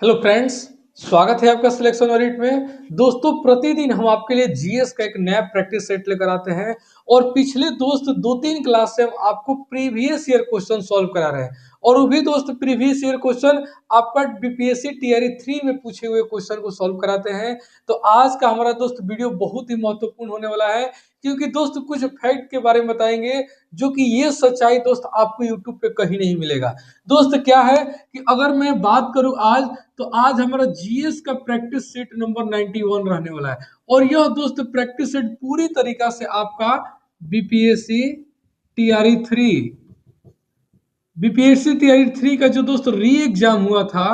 Hello friends, स्वागत है आपका सिलेक्शन ऑडिट में। दोस्तों, प्रतिदिन हम आपके लिए जीएस का एक नया प्रैक्टिस सेट लेकर आते हैं और पिछले दोस्त 2-3 क्लास से हम आपको प्रीवियस ईयर क्वेश्चन सॉल्व करा रहे हैं और वो भी दोस्त प्रीवियस ईयर क्वेश्चन आपका बीपीएससी टीआरई 3 में पूछे हुए क्वेश्चन को सॉल्व कराते हैं। तो आज का हमारा दोस्त वीडियो बहुत ही महत्वपूर्ण होने वाला है, क्योंकि दोस्त कुछ फैक्ट के बारे में बताएंगे जो कि ये सच्चाई दोस्त आपको यूट्यूब पे कहीं नहीं मिलेगा। दोस्त क्या है कि अगर मैं बात करूं आज, तो आज हमारा जीएस का प्रैक्टिस सेट नंबर 91 रहने वाला है और यह दोस्त प्रैक्टिस सेट पूरी तरीका से आपका बीपीएससी टीआरई 3 बीपीएससी टीआरई 3 का जो दोस्त री एग्जाम हुआ था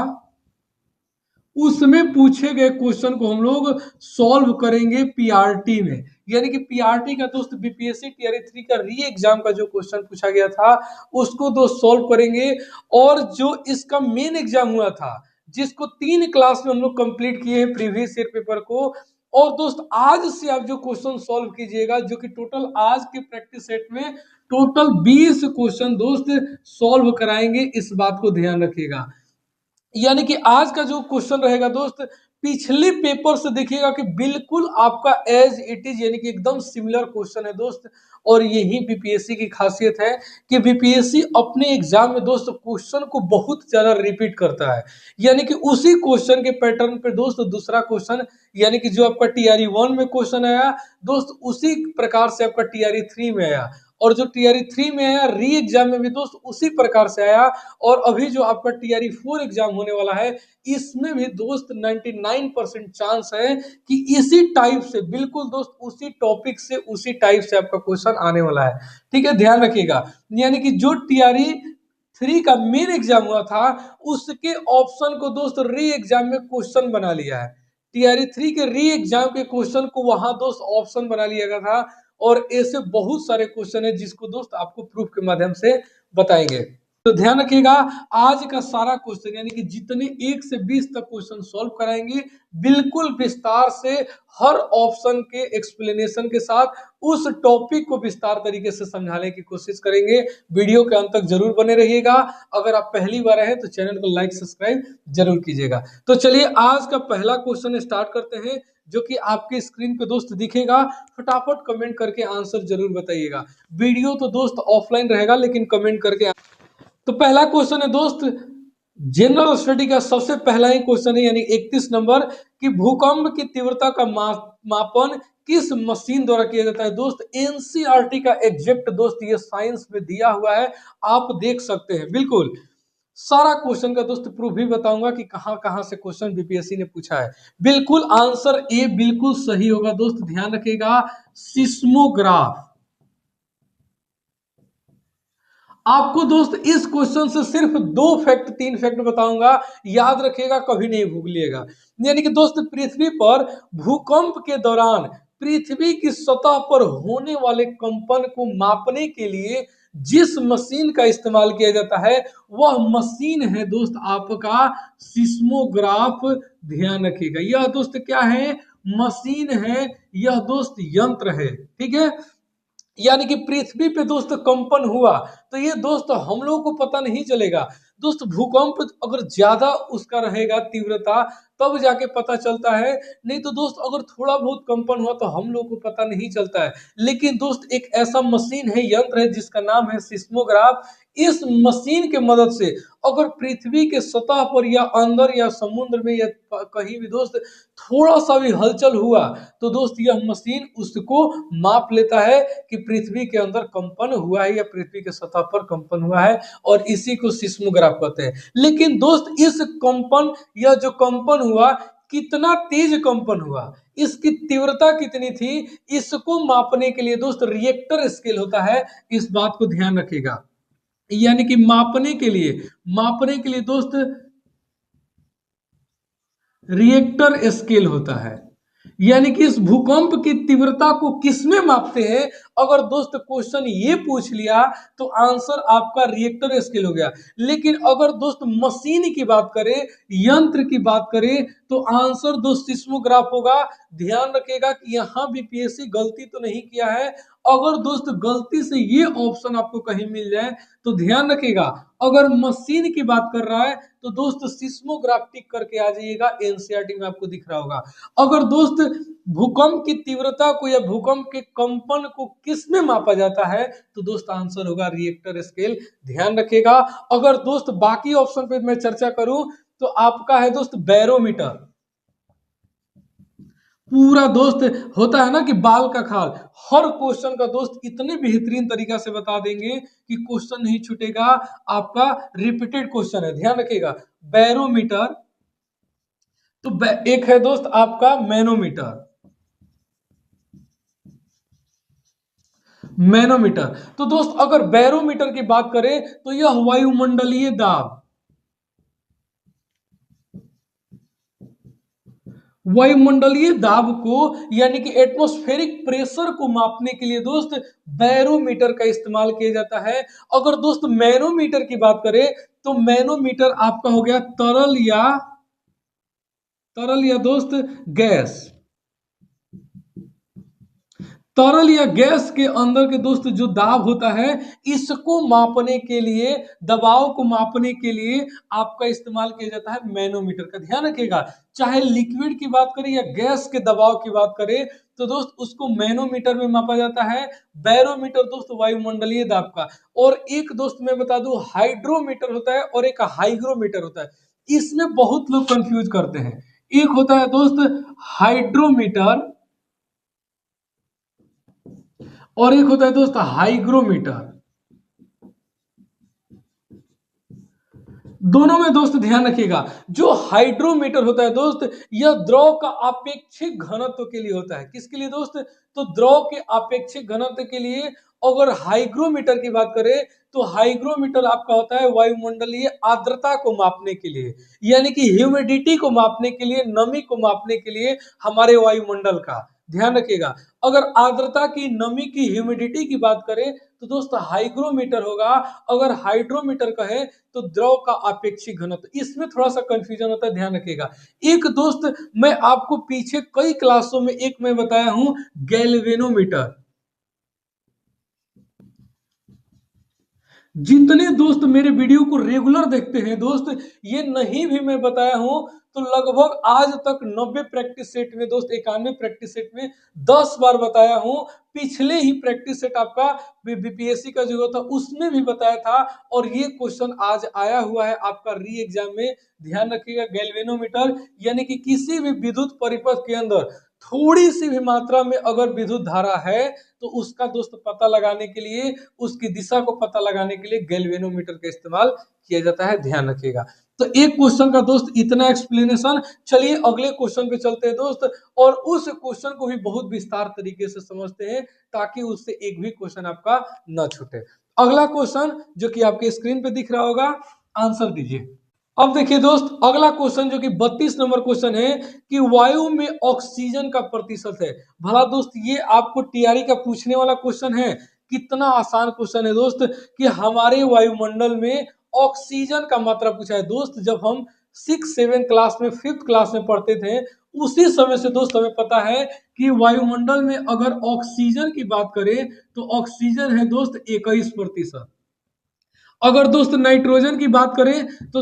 उसमें पूछे गए क्वेश्चन को हम लोग सॉल्व करेंगे पीआरटी में। यानी कि पीआरटी का दोस्त बीपीएससी टीआरई 3 का री एग्जाम का जो क्वेश्चन पूछा गया था उसको दोस्त सॉल्व करेंगे। और जो इसका मेन एग्जाम हुआ था जिसको 3 क्लास में हम लोग कंप्लीट किए हैं प्रीवियस ईयर पेपर को, और दोस्त आज से आप जो क्वेश्चन सॉल्व कीजिएगा, जो कि टोटल आज के प्रैक्टिस सेट में टोटल 20 क्वेश्चन दोस्त सॉल्व कराएंगे, इस बात को ध्यान रखिएगा। यानी कि आज का जो क्वेश्चन रहेगा दोस्त, पिछले पेपर से देखिएगा कि बिल्कुल आपका एज इट इज, यानी कि एकदम सिमिलर क्वेश्चन है दोस्त। और यही बीपीएससी की खासियत है कि बीपीएससी अपने एग्जाम में दोस्त क्वेश्चन को बहुत ज्यादा रिपीट करता है। यानी कि उसी क्वेश्चन के पैटर्न पे दोस्त दूसरा क्वेश्चन, यानी कि जो आपका टीआरई 1 में क्वेश्चन आया दोस्त, उसी प्रकार से आपका टीआरई 3 में आया, और जो टीआरई 3 में आया री एग्जाम में भी दोस्त उसी प्रकार से आया। और अभी जो आपका टीआरई 4 एग्जाम होने वाला है इसमें भी दोस्त 99% चांस है कि इसी टाइप से, बिल्कुल दोस्त उसी टॉपिक से, उसी टाइप से आपका क्वेश्चन आने वाला है। ठीक है, ध्यान रखिएगा। यानी कि जो टीआरई 3 का मेन एग्जाम हुआ था उसके ऑप्शन को दोस्त री एग्जाम में क्वेश्चन बना लिया है। टीआरई 3 के री एग्जाम के क्वेश्चन को वहां दोस्त ऑप्शन बना लिया गया था। और ऐसे बहुत सारे क्वेश्चन है जिसको दोस्त आपको प्रूफ के माध्यम से बताएंगे। तो ध्यान रखिएगा, आज का सारा क्वेश्चन यानी कि जितने 1 से 20 तक क्वेश्चन सॉल्व कराएंगे, बिल्कुल विस्तार से, हर ऑप्शन के एक्सप्लेनेशन के साथ उस टॉपिक को विस्तार तरीके से समझाने की कोशिश करेंगे। वीडियो के अंत तक जरूर बने रहिएगा। अगर आप पहली बार आए तो चैनल को लाइक सब्सक्राइब जरूर कीजिएगा। तो चलिए आज का पहला क्वेश्चन स्टार्ट करते हैं, जो कि आपके स्क्रीन पे दोस्त दिखेगा। फटाफट कमेंट करके आंसर जरूर बताइएगा। वीडियो तो दोस्त ऑफलाइन रहेगा लेकिन कमेंट करके। तो पहला क्वेश्चन है दोस्त, जनरल स्टडी का सबसे पहला ही क्वेश्चन है, यानी 31 नंबर, कि भूकंप की तीव्रता का मापन किस मशीन द्वारा किया जाता है। दोस्त एनसीईआरटी का एग्जैक्ट दोस्त ये साइंस में दिया हुआ है, आप देख सकते हैं। बिल्कुल सारा क्वेश्चन का दोस्त प्रूफ भी बताऊंगा कि कहां कहां से क्वेश्चन बीपीएससी ने पूछा है। बिल्कुल आंसर ए बिल्कुल सही होगा दोस्त, ध्यान रखिएगा, सिस्मोग्राफ। आपको दोस्त इस क्वेश्चन से सिर्फ 3 फैक्ट बताऊंगा, याद रखिएगा, कभी नहीं भूलिएगा। यानी कि दोस्त पृथ्वी पर भूकंप के दौरान पृथ्वी की सतह पर होने वाले कंपन को मापने के लिए जिस मशीन का इस्तेमाल किया जाता है वह मशीन है दोस्त आपका सिस्मोग्राफ। ध्यान रखिएगा, यह दोस्त क्या है, मशीन है, यह दोस्त यंत्र है। ठीक है, यानी कि पृथ्वी पे दोस्त कंपन हुआ तो ये दोस्त हम लोगों को पता नहीं चलेगा। दोस्त भूकंप अगर ज्यादा उसका रहेगा तीव्रता तब जाके पता चलता है, नहीं तो दोस्त अगर थोड़ा बहुत कंपन हुआ तो हम लोग को पता नहीं चलता है। लेकिन दोस्त एक ऐसा मशीन है, यंत्र है, जिसका नाम है सिस्मोग्राफ। इस मशीन के मदद से अगर पृथ्वी के सतह पर या अंदर या समुद्र में या कहीं भी दोस्त थोड़ा सा भी हलचल हुआ तो दोस्त यह मशीन उसको माप लेता है कि पृथ्वी के अंदर कंपन हुआ है या पृथ्वी के सतह पर कंपन हुआ है, और इसी को सिस्मोग्राफ कहते हैं। लेकिन दोस्त इस कंपन, यह जो कंपन हुआ कितना तेज कंपन हुआ, इसकी तीव्रता कितनी थी, इसको मापने के लिए दोस्त रिएक्टर स्केल होता है, इस बात को ध्यान रखिएगा। यानी कि मापने के लिए दोस्त रिएक्टर स्केल होता है। यानी कि इस भूकंप की तीव्रता को किसमें मापते हैं, अगर दोस्त क्वेश्चन ये पूछ लिया तो आंसर आपका रिएक्टर स्केल हो गया। लेकिन अगर दोस्त मशीन की बात करें, यंत्र की बात करें, तो आंसर दोस्त सिस्मोग्राफ होगा। ध्यान रखिएगा कि यहाँ भी पीएससी गलती तो नहीं किया है। अगर दोस्त गलती से ये ऑप्शन आपको कहीं मिल जाए तो ध्यान रखिएगा, अगर मशीन की बात कर रहा है तो दोस्त सिस्मोग्राफ टिक करके आ जाइएगा, एनसीईआरटी में आपको दिख रहा होगा। अगर दोस्त भूकंप की तीव्रता को या भूकंप के कंपन को किस में मापा जाता है तो दोस्त आंसर होगा रिएक्टर स्केल। ध्यान रखिएगा। अगर दोस्त बाकी ऑप्शन पे मैं चर्चा करूं तो आपका है दोस्त बैरोमीटर। पूरा दोस्त होता है ना कि बाल का खाल, हर क्वेश्चन का दोस्त इतने बेहतरीन तरीका से बता देंगे कि क्वेश्चन नहीं छूटेगा, आपका रिपीटेड क्वेश्चन है। ध्यान रखिएगा, बैरोमीटर, तो एक है दोस्त आपका मैनोमीटर। मैनोमीटर, तो दोस्त अगर बैरोमीटर की बात करें तो यह वायुमंडलीय दाब, वायुमंडलीय दाब को यानी कि एटमॉस्फेरिक प्रेशर को मापने के लिए दोस्त बैरोमीटर का इस्तेमाल किया जाता है। अगर दोस्त मैनोमीटर की बात करें तो मैनोमीटर आपका हो गया तरल या दोस्त गैस। तरल या गैस के अंदर के दोस्त जो दाब होता है, इसको मापने के लिए, दबाव को मापने के लिए आपका इस्तेमाल किया जाता है मैनोमीटर का। ध्यान रखिएगा, चाहे लिक्विड की बात करें या गैस के दबाव की बात करें तो दोस्त उसको मैनोमीटर में मापा जाता है। बैरोमीटर दोस्त वायुमंडलीय दाब का। और एक दोस्त मैं बता दूं, हाइड्रोमीटर होता है और एक हाइग्रोमीटर होता है। इसमें बहुत लोग कंफ्यूज करते हैं। एक होता है दोस्त हाइड्रोमीटर और एक होता है दोस्त हाइग्रोमीटर। दोनों में दोस्त ध्यान रखिएगा, जो हाइड्रोमीटर होता है दोस्त, यह द्रव का आपेक्षिक घनत्व के लिए होता है। किसके लिए दोस्त? तो द्रव के आपेक्षिक घनत्व के लिए। अगर हाइग्रोमीटर की बात करें तो हाइग्रोमीटर आपका होता है वायुमंडलीय आर्द्रता को मापने के लिए, यानी कि ह्यूमिडिटी को मापने के लिए, नमी को मापने के लिए हमारे वायुमंडल का। ध्यान रखिएगा, अगर आर्द्रता की, नमी की, ह्यूमिडिटी की बात करें तो दोस्त हाइग्रोमीटर होगा। अगर हाइड्रोमीटर कहे तो द्रव का आपेक्षिक घनत्व। इसमें थोड़ा सा कंफ्यूजन होता है, ध्यान रखिएगा। एक दोस्त मैं आपको पीछे कई क्लासों में एक मैं बताया हूं, गैल्वेनोमीटर। जितने दोस्त मेरे वीडियो को रेगुलर देखते हैं दोस्त, ये नहीं भी मैं बताया हूं तो लगभग आज तक 90 प्रैक्टिस सेट में दोस्त, 91 प्रैक्टिस सेट में 10 बार बताया हूं। पिछले ही प्रैक्टिस सेट आपका बीपीएससी का जो था उसमें भी बताया था, और ये क्वेश्चन आज आया हुआ है आपका री एग्जाम में। ध्यान रखिएगा, गैल्वेनोमीटर यानी कि किसी भी विद्युत परिपथ के अंदर थोड़ी सी भी मात्रा में अगर विद्युत धारा है तो उसका दोस्त पता लगाने के लिए, उसकी दिशा को पता लगाने के लिए गैल्वेनोमीटर का इस्तेमाल किया जाता है। ध्यान रखिएगा। तो एक क्वेश्चन का दोस्त इतना एक्सप्लेनेशन। चलिए अगले क्वेश्चन पे चलते हैं दोस्त, और उस क्वेश्चन को भी बहुत विस्तार तरीके से समझते हैं ताकि उससे एक भी क्वेश्चन आपका न छूटे। अगला क्वेश्चन जो कि आपके स्क्रीन पे दिख रहा होगा, आंसर दीजिए। अब देखिए दोस्त, अगला क्वेश्चन जो कि 32 नंबर क्वेश्चन है कि वायु में ऑक्सीजन का प्रतिशत है। भला दोस्त ये आपको टीआरई का पूछने वाला क्वेश्चन है। कितना आसान क्वेश्चन है दोस्त कि हमारे वायुमंडल में ऑक्सीजन का मात्रा पूछा है। दोस्त जब हम 6-7 क्लास में, 5th क्लास में पढ़ते थे, उसी समय से दोस्त हमें पता है कि वायुमंडल में अगर ऑक्सीजन की बात करें तो ऑक्सीजन है दोस्त 21%। अगर दोस्त नाइट्रोजन की बात करें तो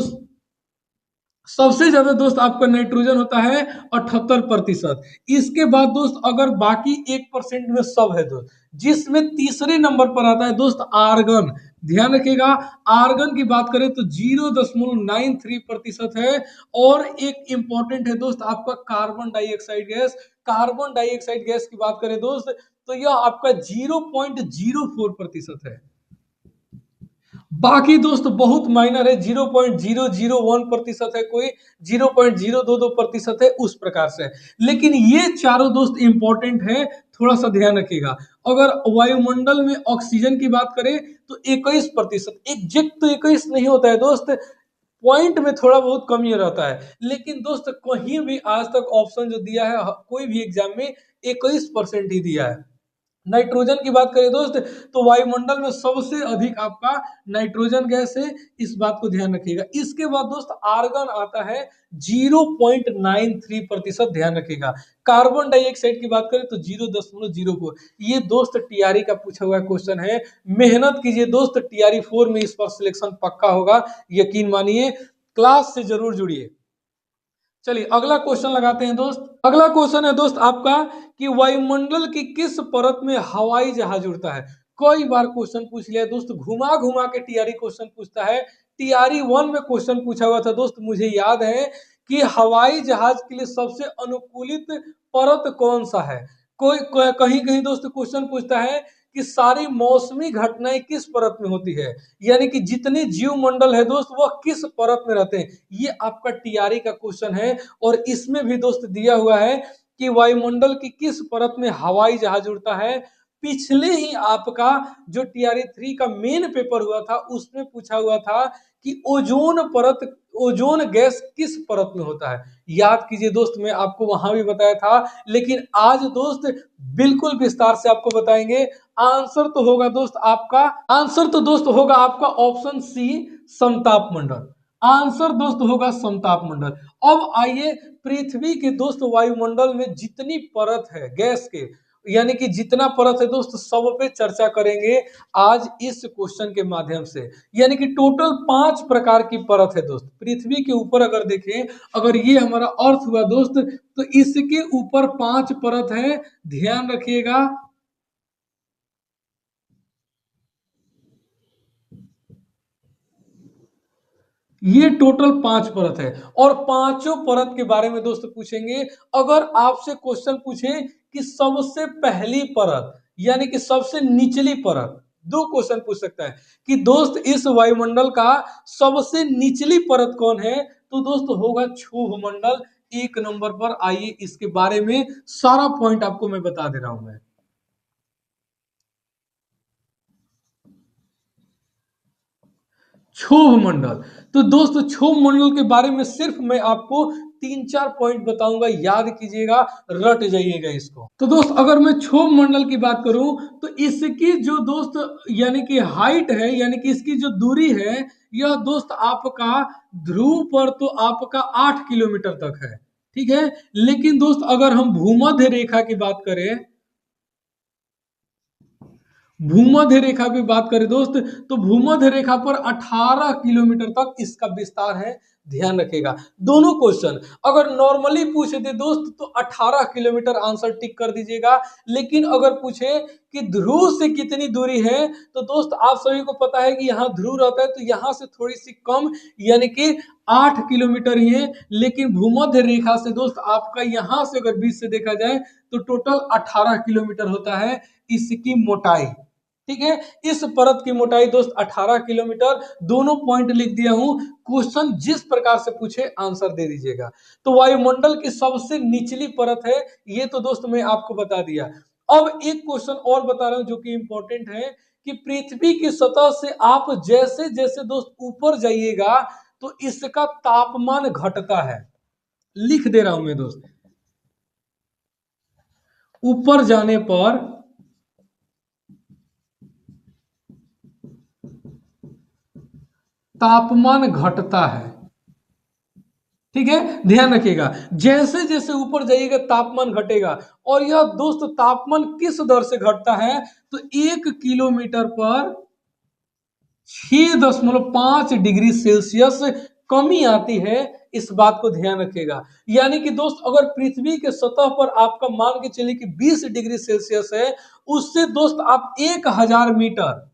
सबसे ज्यादा दोस्त आपका नाइट्रोजन होता है 78%। इसके बाद दोस्त अगर बाकी 1% में सब है दोस्त, जिसमें तीसरे नंबर पर आता है दोस्त आर्गन। ध्यान रखिएगा, आर्गन की बात करें तो 0.93% है। और एक इंपॉर्टेंट है दोस्त आपका carbon dioxide gas. Carbon dioxide gas की बात करें दोस्त तो यह आपका 0.04% है। बाकी दोस्त बहुत माइनर है, 0.001% है, कोई 0.022% है, उस प्रकार से। लेकिन ये चारों दोस्त इंपॉर्टेंट है, थोड़ा सा ध्यान रखिएगा। अगर वायुमंडल में ऑक्सीजन की बात करें तो 21%, एग्जैक्ट तो 21 नहीं होता है दोस्त, पॉइंट में थोड़ा बहुत कमी रहता है। लेकिन दोस्त कहीं भी आज तक ऑप्शन जो दिया है कोई भी एग्जाम में 21% ही दिया है। नाइट्रोजन की बात करें दोस्त, तो वायुमंडल में सबसे अधिक आपका नाइट्रोजन गैस है, इस बात को ध्यान रखिएगा। इसके बाद दोस्त आर्गन आता है 0.93%, ध्यान रखिएगा। कार्बन डाइऑक्साइड की बात करें तो 0.04। ये दोस्त टीआरई का पूछा हुआ क्वेश्चन है, मेहनत कीजिए दोस्त, टीआरई 4 में इस पर सिलेक्शन पक्का होगा, यकीन मानिए। क्लास से जरूर जुड़िए। चलिए अगला क्वेश्चन लगाते हैं दोस्त। अगला क्वेश्चन है दोस्त आपका कि वायुमंडल की किस परत में हवाई जहाज उड़ता है। कई बार क्वेश्चन पूछ लिया दोस्त, घुमा घुमा के टीआरई क्वेश्चन पूछता है। टीआरई 1 में क्वेश्चन पूछा हुआ था दोस्त, मुझे याद है कि हवाई जहाज के लिए सबसे अनुकूलित परत कौन सा है। कहीं कहीं दोस्त क्वेश्चन पूछता है कि सारी मौसमी घटनाएं किस परत में होती है, यानी कि जितने जीव मंडल है दोस्त वह किस परत में रहते हैं। ये आपका टीआरई का क्वेश्चन है, और इसमें भी दोस्त दिया हुआ है कि वायुमंडल की किस परत में हवाई जहाज उड़ता है। पिछले ही आपका जो टीआरई 3 का मेन पेपर हुआ था उसमें पूछा हुआ था कि ओजोन परत, ओजोन गैस किस परत में होता है। याद कीजिए दोस्त, मैं आपको वहां भी बताया था, लेकिन आज दोस्त बिल्कुल विस्तार से आपको बताएंगे। आंसर तो होगा दोस्त आपका, आंसर तो दोस्त होगा आपका ऑप्शन सी, समताप मंडल। आंसर दोस्त होगा समताप मंडल। अब आइए पृथ्वी के दोस्त वायुमंडल में जितनी परत है गैस के, यानी कि जितना परत है दोस्त, सब पे चर्चा करेंगे आज इस क्वेश्चन के माध्यम से। यानी कि टोटल 5 प्रकार की परत है दोस्त पृथ्वी के ऊपर। अगर देखें, अगर ये हमारा अर्थ हुआ दोस्त, तो इसके ऊपर 5 परत है, ध्यान रखिएगा। ये टोटल 5 परत है, और पांचों परत के बारे में दोस्त पूछेंगे। अगर आपसे क्वेश्चन पूछे कि सबसे पहली परत, यानी कि सबसे निचली परत, दो क्वेश्चन पूछ सकता है कि दोस्त इस वायुमंडल का सबसे निचली परत कौन है, तो दोस्त होगा क्षोभ मंडल। एक नंबर पर। आइए इसके बारे में सारा पॉइंट आपको मैं बता दे रहा हूं मैं। क्षोभ मंडल, तो दोस्तों क्षोभ मंडल के बारे में सिर्फ मैं आपको 3-4 पॉइंट बताऊंगा, याद कीजिएगा, रट जाइएगा इसको। तो दोस्त अगर मैं क्षोभ मंडल की बात करूं, तो इसकी जो दोस्त यानी कि हाइट है, यानी कि इसकी जो दूरी है, यह दोस्त आपका ध्रुव पर तो आपका 8 किलोमीटर तक है, ठीक है। लेकिन दोस्त अगर हम भूमध्य रेखा की बात करें, भूमध्य रेखा की बात करें दोस्त, तो भूमध्य रेखा पर 18 किलोमीटर तक इसका विस्तार है, ध्यान रखेगा। दोनों क्वेश्चन अगर नॉर्मली पूछे थे दोस्त तो 18 किलोमीटर आंसर टिक कर दीजिएगा। लेकिन अगर पूछे कि ध्रुव से कितनी दूरी है, तो दोस्त आप सभी को पता है कि यहाँ ध्रुव रहता है, तो यहाँ से थोड़ी सी कम, यानी कि 8 किलोमीटर ही है। लेकिन भूमध्य रेखा से दोस्त आपका यहाँ से अगर बीच से देखा जाए तो टोटल 18 किलोमीटर होता है इसकी मोटाई, ठीक है। इस परत की मोटाई दोस्त 18 किलोमीटर। दोनों पॉइंट लिख दिया हूं, क्वेश्चन जिस प्रकार से पूछे आंसर दे दीजिएगा। तो वायुमंडल की सबसे निचली परत है, ये तो दोस्त मैं आपको बता दिया। अब एक क्वेश्चन और बता रहा हूं जो कि इंपॉर्टेंट है, कि पृथ्वी की सतह से आप जैसे जैसे दोस्त ऊपर जाइएगा तो इसका तापमान घटता है। लिख दे रहा हूं मैं दोस्त, ऊपर जाने पर तापमान घटता है, ठीक है। ध्यान रखिएगा, जैसे जैसे ऊपर जाइएगा तापमान घटेगा। और यह दोस्त तापमान किस दर से घटता है, तो 1 किलोमीटर पर 6.5 डिग्री सेल्सियस कमी आती है, इस बात को ध्यान रखिएगा। यानी कि दोस्त अगर पृथ्वी के सतह पर आपका मान के चलिए कि 20 डिग्री सेल्सियस है, उससे दोस्त आप 1000 मीटर,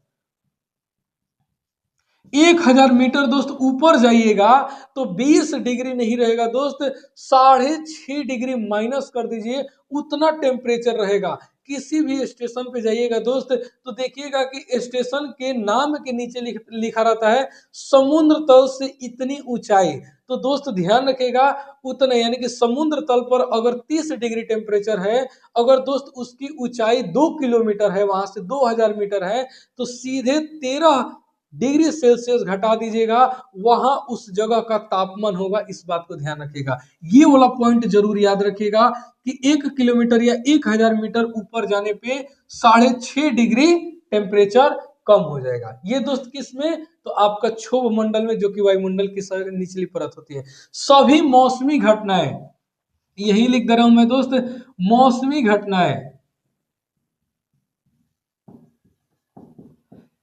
1000 मीटर दोस्त ऊपर जाइएगा तो 20 डिग्री नहीं रहेगा दोस्त, 6.5 डिग्री माइनस कर दीजिए, उतना टेम्परेचर रहेगा। किसी भी स्टेशन पे जाइएगा दोस्त, तो देखिएगा कि स्टेशन के नाम के नीचे लिखा रहता है समुद्र तल से इतनी ऊंचाई। तो दोस्त ध्यान रखिएगा, उतना यानी कि समुद्र तल पर अगर 30 डिग्री टेम्परेचर है, अगर दोस्त उसकी ऊंचाई 2 किलोमीटर है, वहां से 2000 मीटर है, तो सीधे 13 डिग्री सेल्सियस घटा दीजिएगा, वहां उस जगह का तापमान होगा, इस बात को ध्यान रखिएगा। ये वाला पॉइंट जरूर याद रखिएगा कि 1 किलोमीटर या 1000 मीटर ऊपर जाने पे 6.5 डिग्री टेम्परेचर कम हो जाएगा। ये दोस्त किस में, तो आपका क्षोभ मंडल में, जो कि वायुमंडल की निचली परत होती है। सभी मौसमी घटनाएं, यही लिख दे रहा हूं मैं दोस्त, मौसमी घटनाएं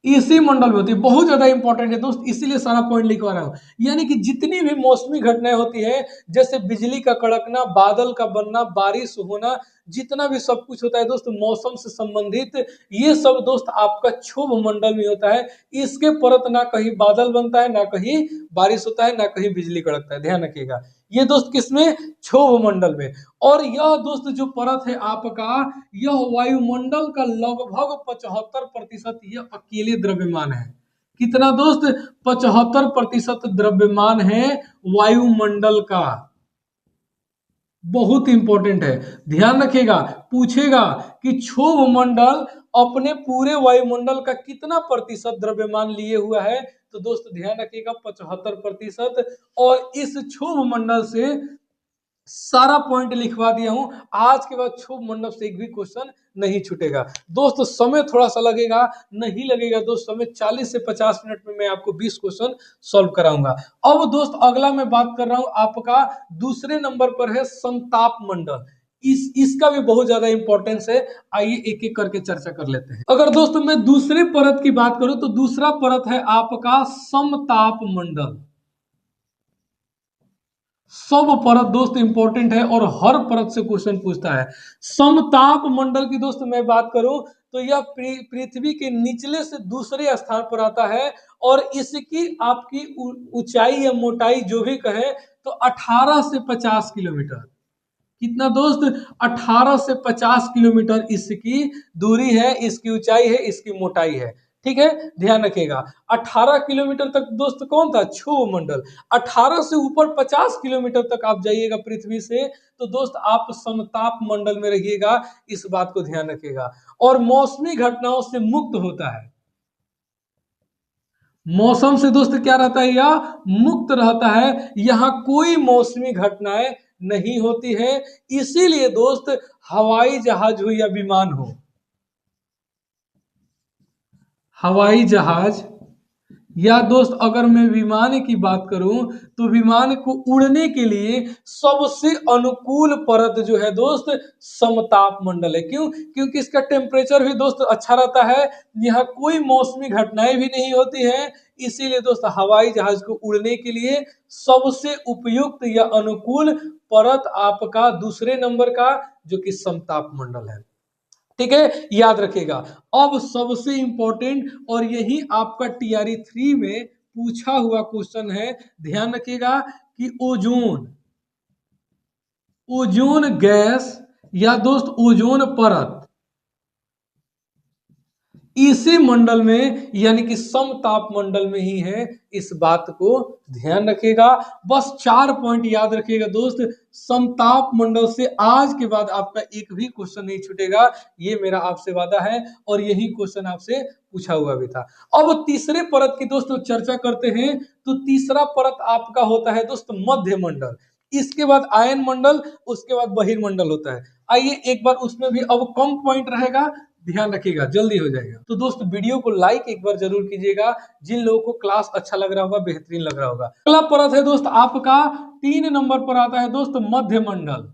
इसी मंडल में होती है। बहुत ज्यादा इंपॉर्टेंट है दोस्त, इसीलिए सारा पॉइंट लिखवा रहा हूं। यानी कि जितनी भी मौसमी घटनाएं होती है, जैसे बिजली का कड़कना, बादल का बनना, बारिश होना, जितना भी सब कुछ होता है दोस्त मौसम से संबंधित, ये सब दोस्त आपका क्षोभ मंडल में होता है। इसके परत ना कहीं बादल बनता है, ना कहीं बारिश होता है, ना कहीं बिजली कड़कता है, ध्यान रखिएगा। ये दोस्त किसमें, क्षोभ मंडल में। और यह दोस्त जो परत है आपका, यह वायुमंडल का लगभग 75% यह अकेले द्रव्यमान है। कितना दोस्त, 75% द्रव्यमान है वायुमंडल का। बहुत इंपॉर्टेंट है, ध्यान रखिएगा। पूछेगा कि क्षोभ मंडल अपने पूरे वायुमंडल का कितना प्रतिशत द्रव्यमान लिए हुआ है, तो दोस्त ध्यान रखिएगा 75%। और इस क्षोभ मंडल से सारा पॉइंट लिखवा दिया हूं। आज के बाद क्षोभ मंडल से एक भी क्वेश्चन नहीं छूटेगा दोस्त। समय थोड़ा सा लगेगा, नहीं लगेगा दोस्त समय, 40 से 50 मिनट में मैं आपको 20 क्वेश्चन सॉल्व कराऊंगा। अब दोस्त अगला मैं बात कर रहा हूं आपका, दूसरे नंबर पर है समताप मंडल। इसका भी बहुत ज्यादा इंपॉर्टेंस है। आइए एक एक करके चर्चा कर लेते हैं। अगर दोस्तों मैं दूसरे परत की बात करूं, तो दूसरा परत है आपका समताप मंडल। सब परत दोस्त इंपॉर्टेंट है और हर परत से क्वेश्चन पूछता है। समताप मंडल की दोस्त मैं बात करूं, तो यह पृथ्वी के निचले से दूसरे स्थान पर आता है। और इसकी आपकी ऊंचाई या मोटाई जो भी कहे, तो 18 से 50 किलोमीटर। कितना दोस्त, 18 से 50 किलोमीटर इसकी दूरी है, इसकी ऊंचाई है, इसकी मोटाई है। ठीक है, ध्यान रखिएगा। 18 किलोमीटर तक दोस्त कौन था, क्षोभ मंडल। 18 से ऊपर 50 किलोमीटर तक आप जाइएगा पृथ्वी से, तो दोस्त आप समताप मंडल में रहिएगा, इस बात को ध्यान रखिएगा। और मौसमी घटनाओं से मुक्त होता है। मौसम से दोस्त क्या रहता है, या मुक्त रहता है। यहाँ कोई मौसमी घटनाएं नहीं होती है। इसीलिए दोस्त हवाई जहाज हो या विमान हो, हवाई जहाज या दोस्त अगर मैं विमान की बात करूं, तो विमान को उड़ने के लिए सबसे अनुकूल परत जो है दोस्त, समताप मंडल है। क्यों, क्योंकि इसका टेम्परेचर भी दोस्त अच्छा रहता है, यहाँ कोई मौसमी घटनाएं भी नहीं होती है। इसीलिए दोस्त हवाई जहाज को उड़ने के लिए सबसे उपयुक्त या अनुकूल परत आपका दूसरे नंबर का, जो कि समताप मंडल है। ठीक है, याद रखेगा। अब सबसे इंपॉर्टेंट, और यही आपका टीआरई 3 में पूछा हुआ क्वेश्चन है, ध्यान रखिएगा कि ओजोन, ओजोन गैस या दोस्त ओजोन परत इसी मंडल में, यानी कि समताप मंडल में ही है, इस बात को ध्यान रखिएगा। बस 4 पॉइंट याद रखिएगा दोस्त। समताप मंडल से आज के बाद आपका एक भी क्वेश्चन नहीं छूटेगा, ये मेरा आपसे वादा है। और यही क्वेश्चन आपसे पूछा हुआ भी था। अब तीसरे परत की दोस्तों चर्चा करते हैं। तो तीसरा परत आपका होता है दोस्त मध्य मंडल। इसके बाद आयन मंडल, उसके बाद बहिर्मंडल होता है। आइए एक बार उसमें भी अब कम पॉइंट रहेगा, ध्यान रखिएगा, जल्दी हो जाएगा। तो दोस्त वीडियो को लाइक एक बार जरूर कीजिएगा, जिन लोगों को क्लास अच्छा लग रहा होगा, बेहतरीन लग रहा होगा। अगला परत है दोस्त आपका 3 नंबर पर आता है दोस्त मध्य मंडल।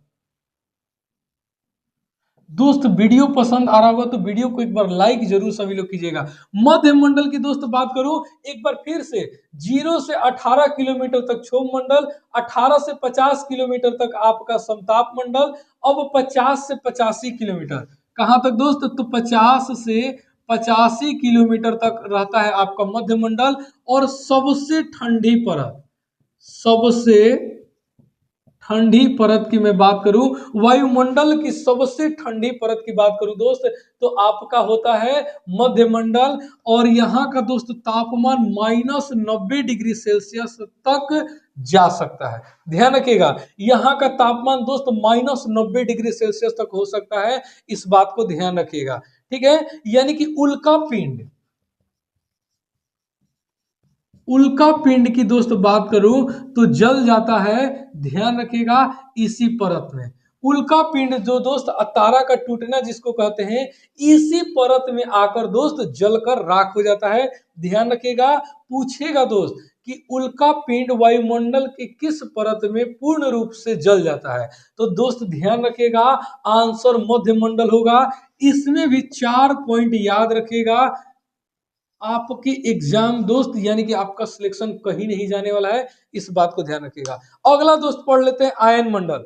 दोस्त वीडियो पसंद आ रहा होगा तो वीडियो को एक बार लाइक जरूर सभी लोग कीजिएगा। मध्य मंडल की दोस्त बात करूं एक बार फिर से, 0 से 18 किलोमीटर तक क्षोभ मंडल, 18 से 50 किलोमीटर तक आपका समताप मंडल। अब 50 से 85 किलोमीटर कहां तक दोस्त, तो 50 से 85 किलोमीटर तक रहता है आपका मध्य मंडल। और सबसे ठंडी परत, सबसे ठंडी परत की मैं बात करूं, वायुमंडल की सबसे ठंडी परत की बात करूं दोस्त, तो आपका होता है मध्य मंडल। और यहाँ का दोस्त तापमान -90 डिग्री सेल्सियस तक जा सकता है। ध्यान रखिएगा, यहाँ का तापमान दोस्त -90 डिग्री सेल्सियस तक हो सकता है, इस बात को ध्यान रखिएगा। ठीक है, यानी कि उल्का पिंड, उल्का पिंड की दोस्त बात करूं तो जल जाता है, ध्यान रखिएगा, इसी परत में। उल्का पिंड जो दोस्त तारा का टूटना जिसको कहते हैं, इसी परत में आकर दोस्त जलकर राख हो जाता है। ध्यान रखिएगा, पूछेगा दोस्त कि उल्का पिंड वायुमंडल के किस परत में पूर्ण रूप से जल जाता है, तो दोस्त ध्यान रखिएगा, आंसर मध्य मंडल होगा। इसमें भी 4 पॉइंट याद रखिएगा, आपकी एग्जाम दोस्त यानी कि आपका सिलेक्शन कहीं नहीं जाने वाला है, इस बात को ध्यान रखिएगा। अगला दोस्त पढ़ लेते हैं आयन मंडल,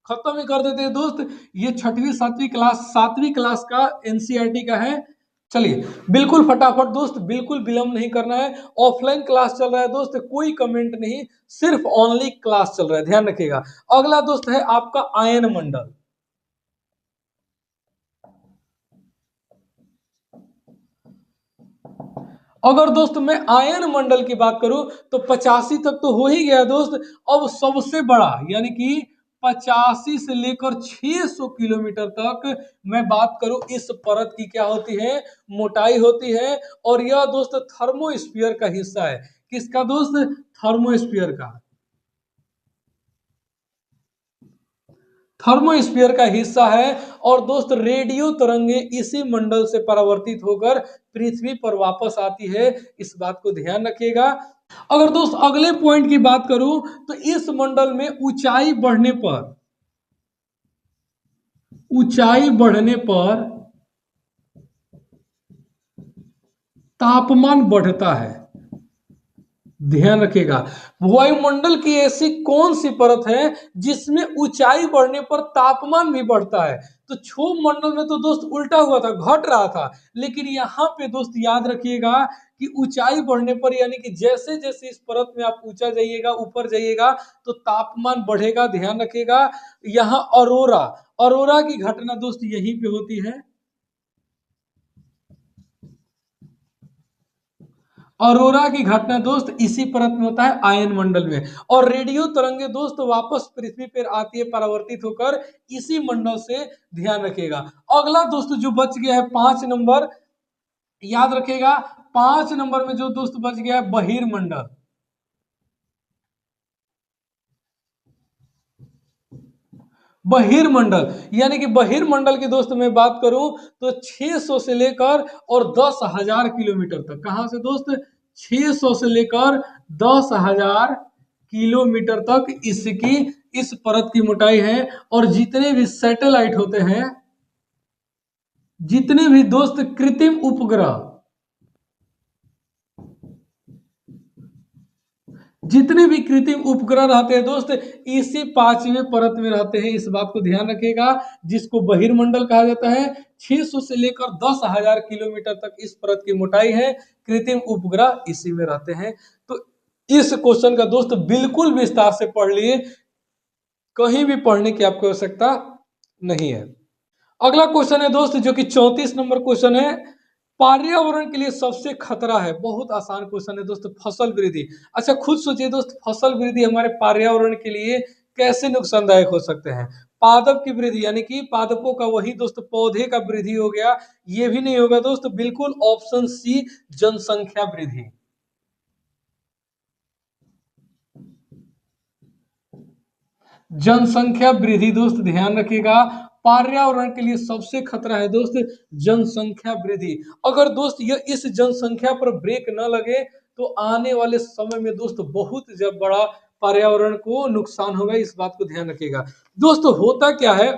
खत्म ही कर देते हैं दोस्त। ये छठवीं सातवीं क्लास का एनसीईआरटी का है। चलिए बिल्कुल फटाफट दोस्त, बिल्कुल विलंब नहीं करना है। ऑफलाइन क्लास चल रहा है दोस्त, कोई कमेंट नहीं, सिर्फ ऑनली क्लास चल रहा है, ध्यान रखिएगा। अगला दोस्त है आपका आयन मंडल। अगर दोस्त मैं आयन मंडल की बात करूं तो 85 तक तो हो ही गया दोस्त। अब सबसे बड़ा यानी कि 85 से लेकर 600 किलोमीटर तक मैं बात करूं, इस परत की क्या होती है, मोटाई होती है। और यह दोस्त थर्मोस्फीयर का हिस्सा है। किसका दोस्त, थर्मोस्फीयर का। थर्मोस्फीयर का हिस्सा है। और दोस्त रेडियो तरंगे इसी मंडल से परावर्तित होकर पृथ्वी पर वापस आती है, इस बात को ध्यान रखिएगा। अगर दोस्त अगले पॉइंट की बात करूं तो इस मंडल में ऊंचाई बढ़ने पर तापमान बढ़ता है, ध्यान रखिएगा। वायुमंडल की ऐसी कौन सी परत है जिसमें ऊंचाई बढ़ने पर तापमान भी बढ़ता है, तो क्षोभ मंडल में तो दोस्त उल्टा हुआ था, घट रहा था। लेकिन यहाँ पे दोस्त याद रखिएगा कि ऊंचाई बढ़ने पर यानी कि जैसे जैसे इस परत में आप ऊंचा जाइएगा, ऊपर जाइएगा, तो तापमान बढ़ेगा, ध्यान रखिएगा। यहाँ अरोरा अरोरा की घटना दोस्त यहीं पे होती है। अरोरा की घटना दोस्त इसी परत में होता है, आयन मंडल में। और रेडियो तरंगे दोस्त वापस पृथ्वी पर आती है परावर्तित होकर, इसी मंडल से, ध्यान रखिएगा। अगला दोस्त जो बच गया है 5 नंबर, याद रखिएगा, 5 नंबर में जो दोस्त बच गया है बहिर्मंडल। बहिर्मंडल यानी कि बहिर्मंडल की दोस्त मैं बात करूं तो 600 से लेकर और 10,000 किलोमीटर तक। कहां से दोस्त, 600 से लेकर 10,000 किलोमीटर तक इसकी इस परत की मोटाई है। और जितने भी सैटेलाइट होते हैं, जितने भी दोस्त कृत्रिम उपग्रह, जितने भी कृत्रिम उपग्रह रहते हैं दोस्त, इसी 5वें परत में रहते हैं, इस बात को ध्यान रखिएगा, जिसको बहिर्मंडल कहा जाता है। 600 से लेकर 10,000 किलोमीटर तक इस परत की मोटाई है, कृत्रिम उपग्रह इसी में रहते हैं। तो इस क्वेश्चन का दोस्त बिल्कुल विस्तार से पढ़ लिए, कहीं भी पढ़ने की आपको आवश्यकता नहीं है। अगला क्वेश्चन है दोस्त जो कि 34 नंबर क्वेश्चन है, पर्यावरण के लिए सबसे खतरा है, बहुत आसान क्वेश्चन है दोस्त, फसल वृद्धि। अच्छा खुद सोचिए दोस्त, फसल वृद्धि हमारे पर्यावरण के लिए कैसे नुकसानदायक हो सकते हैं। पादप की वृद्धि यानी कि पादपों का वही दोस्त पौधे का वृद्धि हो गया, ये भी नहीं होगा दोस्त, बिल्कुल ऑप्शन सी, जनसंख्या वृद्धि। जनसंख्या वृद्धि दोस्त ध्यान रखिएगा, पर्यावरण के लिए सबसे खतरा है दोस्त जनसंख्या वृद्धि। अगर दोस्त यह इस जनसंख्या पर ब्रेक न लगे तो आने वाले समय में दोस्त बहुत जब बड़ा पर्यावरण को नुकसान होगा, इस बात को ध्यान रखिएगा। दोस्त होता क्या है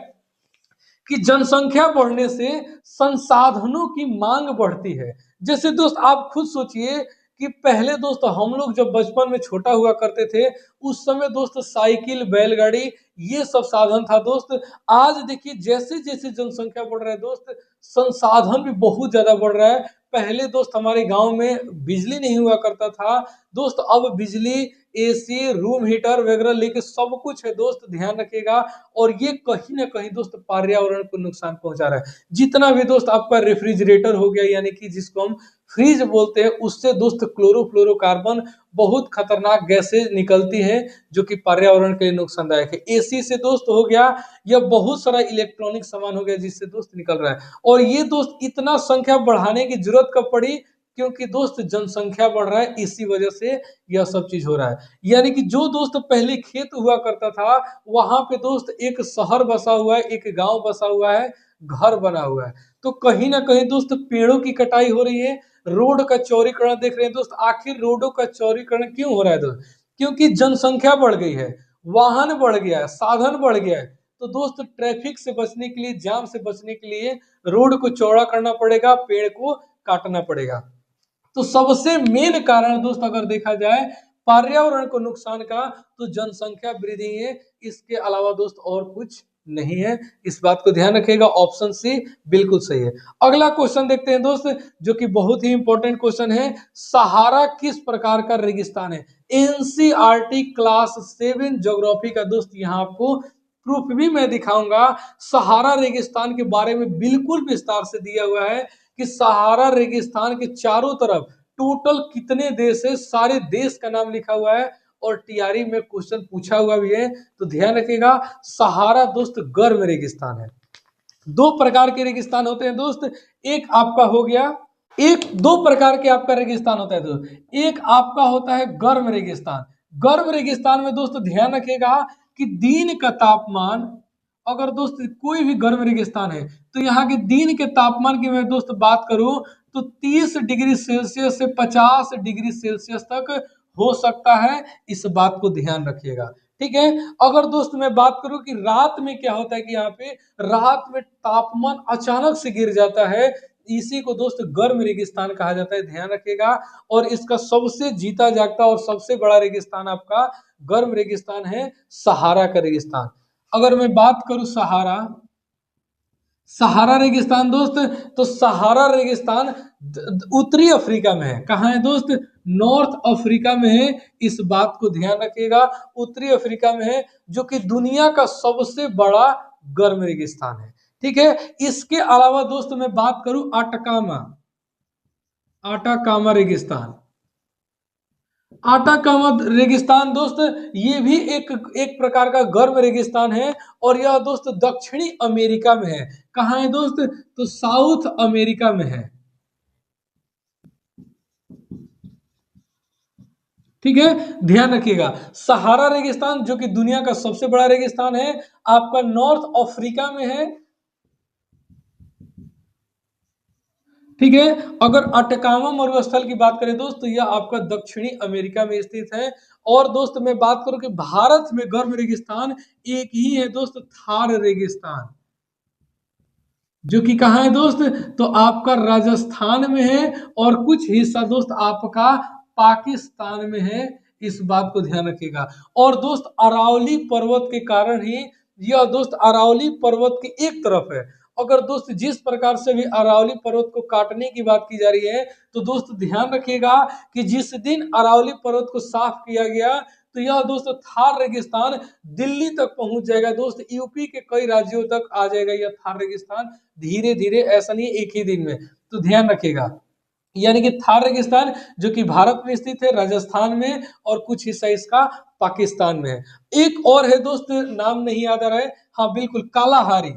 कि जनसंख्या बढ़ने से संसाधनों की मांग बढ़ती है। जैसे दोस्त आप खुद सोचिए कि पहले दोस्त हम लोग जब बचपन में छोटा हुआ करते थे, उस समय दोस्त साइकिल, बैलगाड़ी, ये सब साधन था दोस्त। आज देखिए जैसे जैसे जनसंख्या बढ़ रहा है दोस्त, संसाधन भी बहुत ज्यादा बढ़ रहा है। पहले दोस्त हमारे गांव में बिजली नहीं हुआ करता था दोस्त, अब बिजली, एसी, रूम हीटर वगैरह लेके सब कुछ है दोस्त, ध्यान रखिएगा। और ये कहीं ना कहीं दोस्त पर्यावरण को नुकसान पहुंचा रहा है। जितना भी दोस्त आपका रेफ्रिजरेटर हो गया यानी कि जिसको हम फ्रिज बोलते हैं, उससे दोस्त क्लोरोफ्लोरोकार्बन बहुत खतरनाक गैसें निकलती है, जो कि पर्यावरण के लिए नुकसानदायक है। एसी से दोस्त हो गया, या बहुत सारा इलेक्ट्रॉनिक सामान हो गया जिससे दोस्त निकल रहा है। और ये दोस्त इतना संख्या बढ़ाने की जरूरत कब पड़ी, क्योंकि दोस्त जनसंख्या बढ़ रहा है, इसी वजह से यह सब चीज हो रहा है। यानी कि जो दोस्त पहले खेत हुआ करता था, वहां पे दोस्त एक शहर बसा हुआ है, एक गांव बसा हुआ है, घर बना हुआ है। तो कहीं ना कहीं दोस्त पेड़ों की कटाई हो रही है, रोड का चौड़ीकरण देख रहे हैं दोस्त। आखिर रोडों का चौड़ीकरण क्यों हो रहा है दोस्त? क्योंकि जनसंख्या बढ़ गई है, वाहन बढ़ गया है, साधन बढ़ गया है। तो दोस्त ट्रैफिक से बचने के लिए, जाम से बचने के लिए रोड को चौड़ा करना पड़ेगा, पेड़ को काटना पड़ेगा। तो सबसे मेन कारण दोस्त अगर देखा जाए पर्यावरण को नुकसान का, तो जनसंख्या वृद्धि है, इसके अलावा दोस्त और कुछ नहीं है। इस बात को ध्यान रखिएगा, ऑप्शन सी बिल्कुल सही है। अगला क्वेश्चन देखते हैं दोस्त, जो कि बहुत ही इंपॉर्टेंट क्वेश्चन है। सहारा किस प्रकार का रेगिस्तान है? एनसीईआरटी क्लास 7 ज्योग्राफी का दोस्त यहाँ आपको प्रूफ भी मैं दिखाऊंगा। सहारा रेगिस्तान के बारे में बिल्कुल विस्तार से दिया हुआ है कि सहारा रेगिस्तान के चारों तरफ टोटल कितने देश है, सारे देश का नाम लिखा हुआ है, और टीआरई में क्वेश्चन पूछा हुआ भी है। तो ध्यान रखिएगा, सहारा दोस्त गर्म रेगिस्तान है। दो प्रकार के रेगिस्तान होते हैं दोस्त, एक आपका हो गया, एक दो प्रकार के आपका रेगिस्तान होता है दोस्त। एक आपका होता है गर्म रेगिस्तान। गर्म रेगिस्तान में दोस्त ध्यान रखिएगा कि दिन का तापमान, अगर दोस्त कोई भी गर्म रेगिस्तान है, तो यहाँ के दिन के तापमान की मैं दोस्त बात करूं, तो 30 डिग्री सेल्सियस से 50 डिग्री सेल्सियस तक हो सकता है। इस बात को ध्यान रखिएगा, ठीक है। अगर दोस्त मैं बात करूं कि रात में क्या होता है, कि यहाँ पे रात में तापमान अचानक से गिर जाता है, इसी को दोस्त गर्म रेगिस्तान कहा जाता है, ध्यान रखिएगा। और इसका सबसे जीता जागता और सबसे बड़ा रेगिस्तान आपका गर्म रेगिस्तान है, सहारा का रेगिस्तान। अगर मैं बात करूं सहारा, सहारा रेगिस्तान दोस्त, तो सहारा रेगिस्तान उत्तरी अफ्रीका में है। कहाँ है दोस्त? नॉर्थ अफ्रीका में है। इस बात को ध्यान रखिएगा, उत्तरी अफ्रीका में है, जो कि दुनिया का सबसे बड़ा गर्म रेगिस्तान है, ठीक है। इसके अलावा दोस्त मैं बात करूं आटाकामा, आटाकामा रेगिस्तान। आटाकामा रेगिस्तान दोस्त, ये भी एक प्रकार का गर्म रेगिस्तान है, और यह दोस्त दक्षिणी अमेरिका में है। कहाँ है दोस्त? तो साउथ अमेरिका में है, ठीक है। ध्यान रखिएगा, सहारा रेगिस्तान जो कि दुनिया का सबसे बड़ा रेगिस्तान है, आपका नॉर्थ अफ्रीका में है, ठीक है। अगर अटकामा मरुस्थल की बात करें दोस्त, तो यह आपका दक्षिणी अमेरिका में स्थित है। और दोस्त मैं बात करूं कि भारत में गर्म रेगिस्तान एक ही है दोस्त, थार रेगिस्तान, जो कि कहाँ है दोस्त? तो आपका राजस्थान में है, और कुछ हिस्सा दोस्त आपका पाकिस्तान में है। इस बात को ध्यान रखिएगा। और दोस्त अरावली पर्वत के कारण ही यह दोस्त अरावली पर्वत की एक तरफ है। अगर दोस्त जिस प्रकार से भी अरावली पर्वत को काटने की बात की जा रही है, तो दोस्त ध्यान रखिएगा कि जिस दिन अरावली पर्वत को साफ किया गया, तो यह दोस्त थार रेगिस्तान दिल्ली तक पहुंच जाएगा दोस्त, यूपी के कई राज्यों तक आ जाएगा यह थार रेगिस्तान, धीरे धीरे, ऐसा नहीं एक ही दिन में। तो ध्यान रखिएगा, यानी कि थार रेगिस्तान जो कि भारत में स्थित है, राजस्थान में, और कुछ हिस्सा इसका पाकिस्तान में है। एक और है दोस्त, नाम नहीं याद आ रहा है, हाँ बिल्कुल, कालाहारी,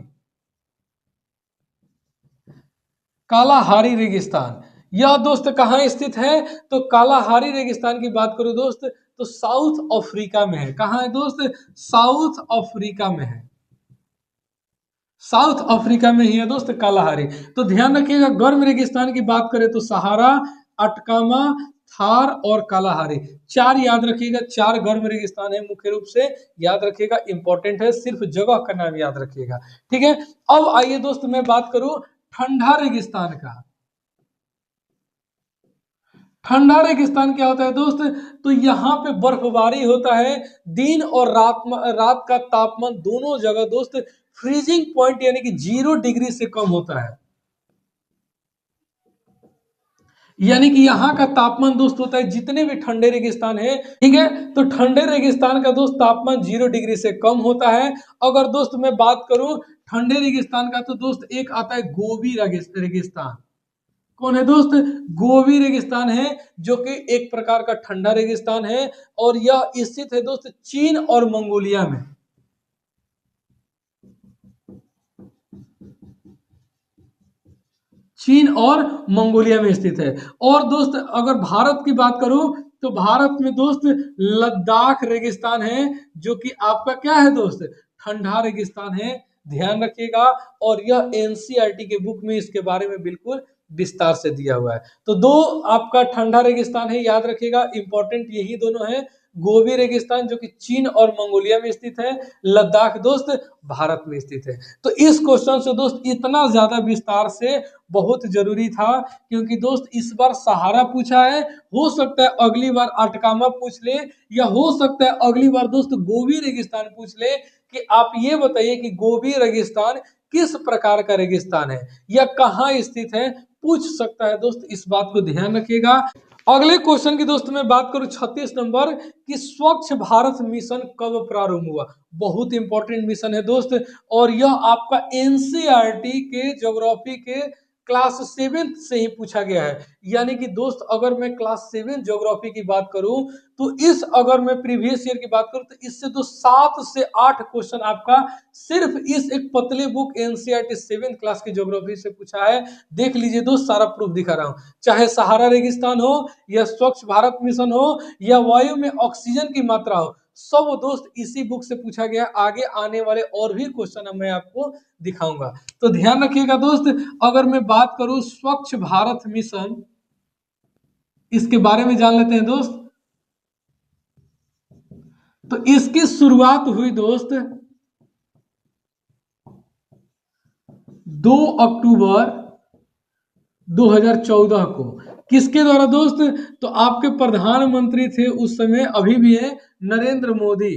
कालाहारी रेगिस्तान। यह दोस्त कहाँ स्थित है? तो कालाहारी रेगिस्तान की बात करूं दोस्त, तो साउथ अफ्रीका में है। कहाँ है दोस्त? साउथ अफ्रीका में है, साउथ अफ्रीका में ही है दोस्त कालाहारी। तो ध्यान रखिएगा, गर्म रेगिस्तान की बात करें तो सहारा, अटकामा, थार और कालाहारी, चार याद रखिएगा। चार गर्म रेगिस्तान है मुख्य रूप से, याद रखिएगा, इंपॉर्टेंट है, सिर्फ जगह का नाम याद रखिएगा, ठीक है। अब आइए दोस्त मैं बात करूं ठंडा रेगिस्तान का। ठंडा रेगिस्तान क्या होता है दोस्त? तो यहाँ पे बर्फबारी होता है, दिन और रात का तापमान दोनों जगह दोस्त फ्रीजिंग पॉइंट यानी कि 0 डिग्री से कम होता है। यानी कि यहाँ का तापमान दोस्त होता है, जितने भी ठंडे रेगिस्तान है, ठीक है, तो ठंडे रेगिस्तान का दोस्त तापमान 0 डिग्री से कम होता है। अगर दोस्त मैं बात करूं ठंडे रेगिस्तान का, तो दोस्त एक आता है गोबी रेगिस्तान। कौन है दोस्त? गोबी रेगिस्तान है, जो कि एक प्रकार का ठंडा रेगिस्तान है, और यह स्थित है दोस्त चीन और मंगोलिया में। चीन और मंगोलिया में स्थित है। और दोस्त अगर भारत की बात करूं तो भारत में दोस्त लद्दाख रेगिस्तान है, जो कि आपका क्या है दोस्त, ठंडा रेगिस्तान है, ध्यान रखिएगा। और यह एनसीईआरटी के बुक में इसके बारे में बिल्कुल विस्तार से दिया हुआ है। तो दो आपका ठंडा रेगिस्तान है, याद रखिएगा, इंपॉर्टेंट यही दोनों है। गोबी रेगिस्तान जो कि चीन और मंगोलिया में स्थित है, लद्दाख दोस्त भारत में स्थित है। तो इस क्वेश्चन से दोस्त इतना ज्यादा विस्तार से बहुत जरूरी था, क्योंकि दोस्त इस बार सहारा पूछा है, हो सकता है अगली बार अटकामा पूछ ले, या हो सकता है अगली बार दोस्त गोबी रेगिस्तान पूछ ले कि आप ये बताइए कि गोबी रेगिस्तान किस प्रकार का रेगिस्तान है या कहाँ स्थित है, पूछ सकता है दोस्त, इस बात को ध्यान रखिएगा। अगले क्वेश्चन की दोस्त मैं बात करूं 36 नंबर कि स्वच्छ भारत मिशन कब प्रारंभ हुआ। बहुत इंपॉर्टेंट मिशन है दोस्त, और यह आपका एनसीईआरटी के ज्योग्राफी के क्लास 7 से ही पूछा गया है। यानी कि दोस्त अगर मैं क्लास 7 ज्योग्राफी की बात करूं तो इस, अगर मैं प्रीवियस ईयर की बात करूं तो इससे तो 7 से 8 क्वेश्चन आपका सिर्फ इस एक पतले बुक एनसीईआरटी 7 क्लास की ज्योग्राफी से पूछा है। देख लीजिए दोस्त, सारा प्रूफ दिखा रहा हूं, चाहे सहारा रेगिस्तान हो या स्वच्छ भारत मिशन हो या वायु में ऑक्सीजन की मात्रा हो, सब दोस्त इसी बुक से पूछा गया। आगे आने वाले और भी क्वेश्चन मैं आपको दिखाऊंगा, तो ध्यान रखिएगा दोस्त। अगर मैं बात करूं स्वच्छ भारत मिशन, इसके बारे में जान लेते हैं दोस्त। तो इसकी शुरुआत हुई दोस्त 2 अक्टूबर 2014 को। किसके द्वारा दोस्त, तो आपके प्रधानमंत्री थे उस समय, अभी भी है, नरेंद्र मोदी,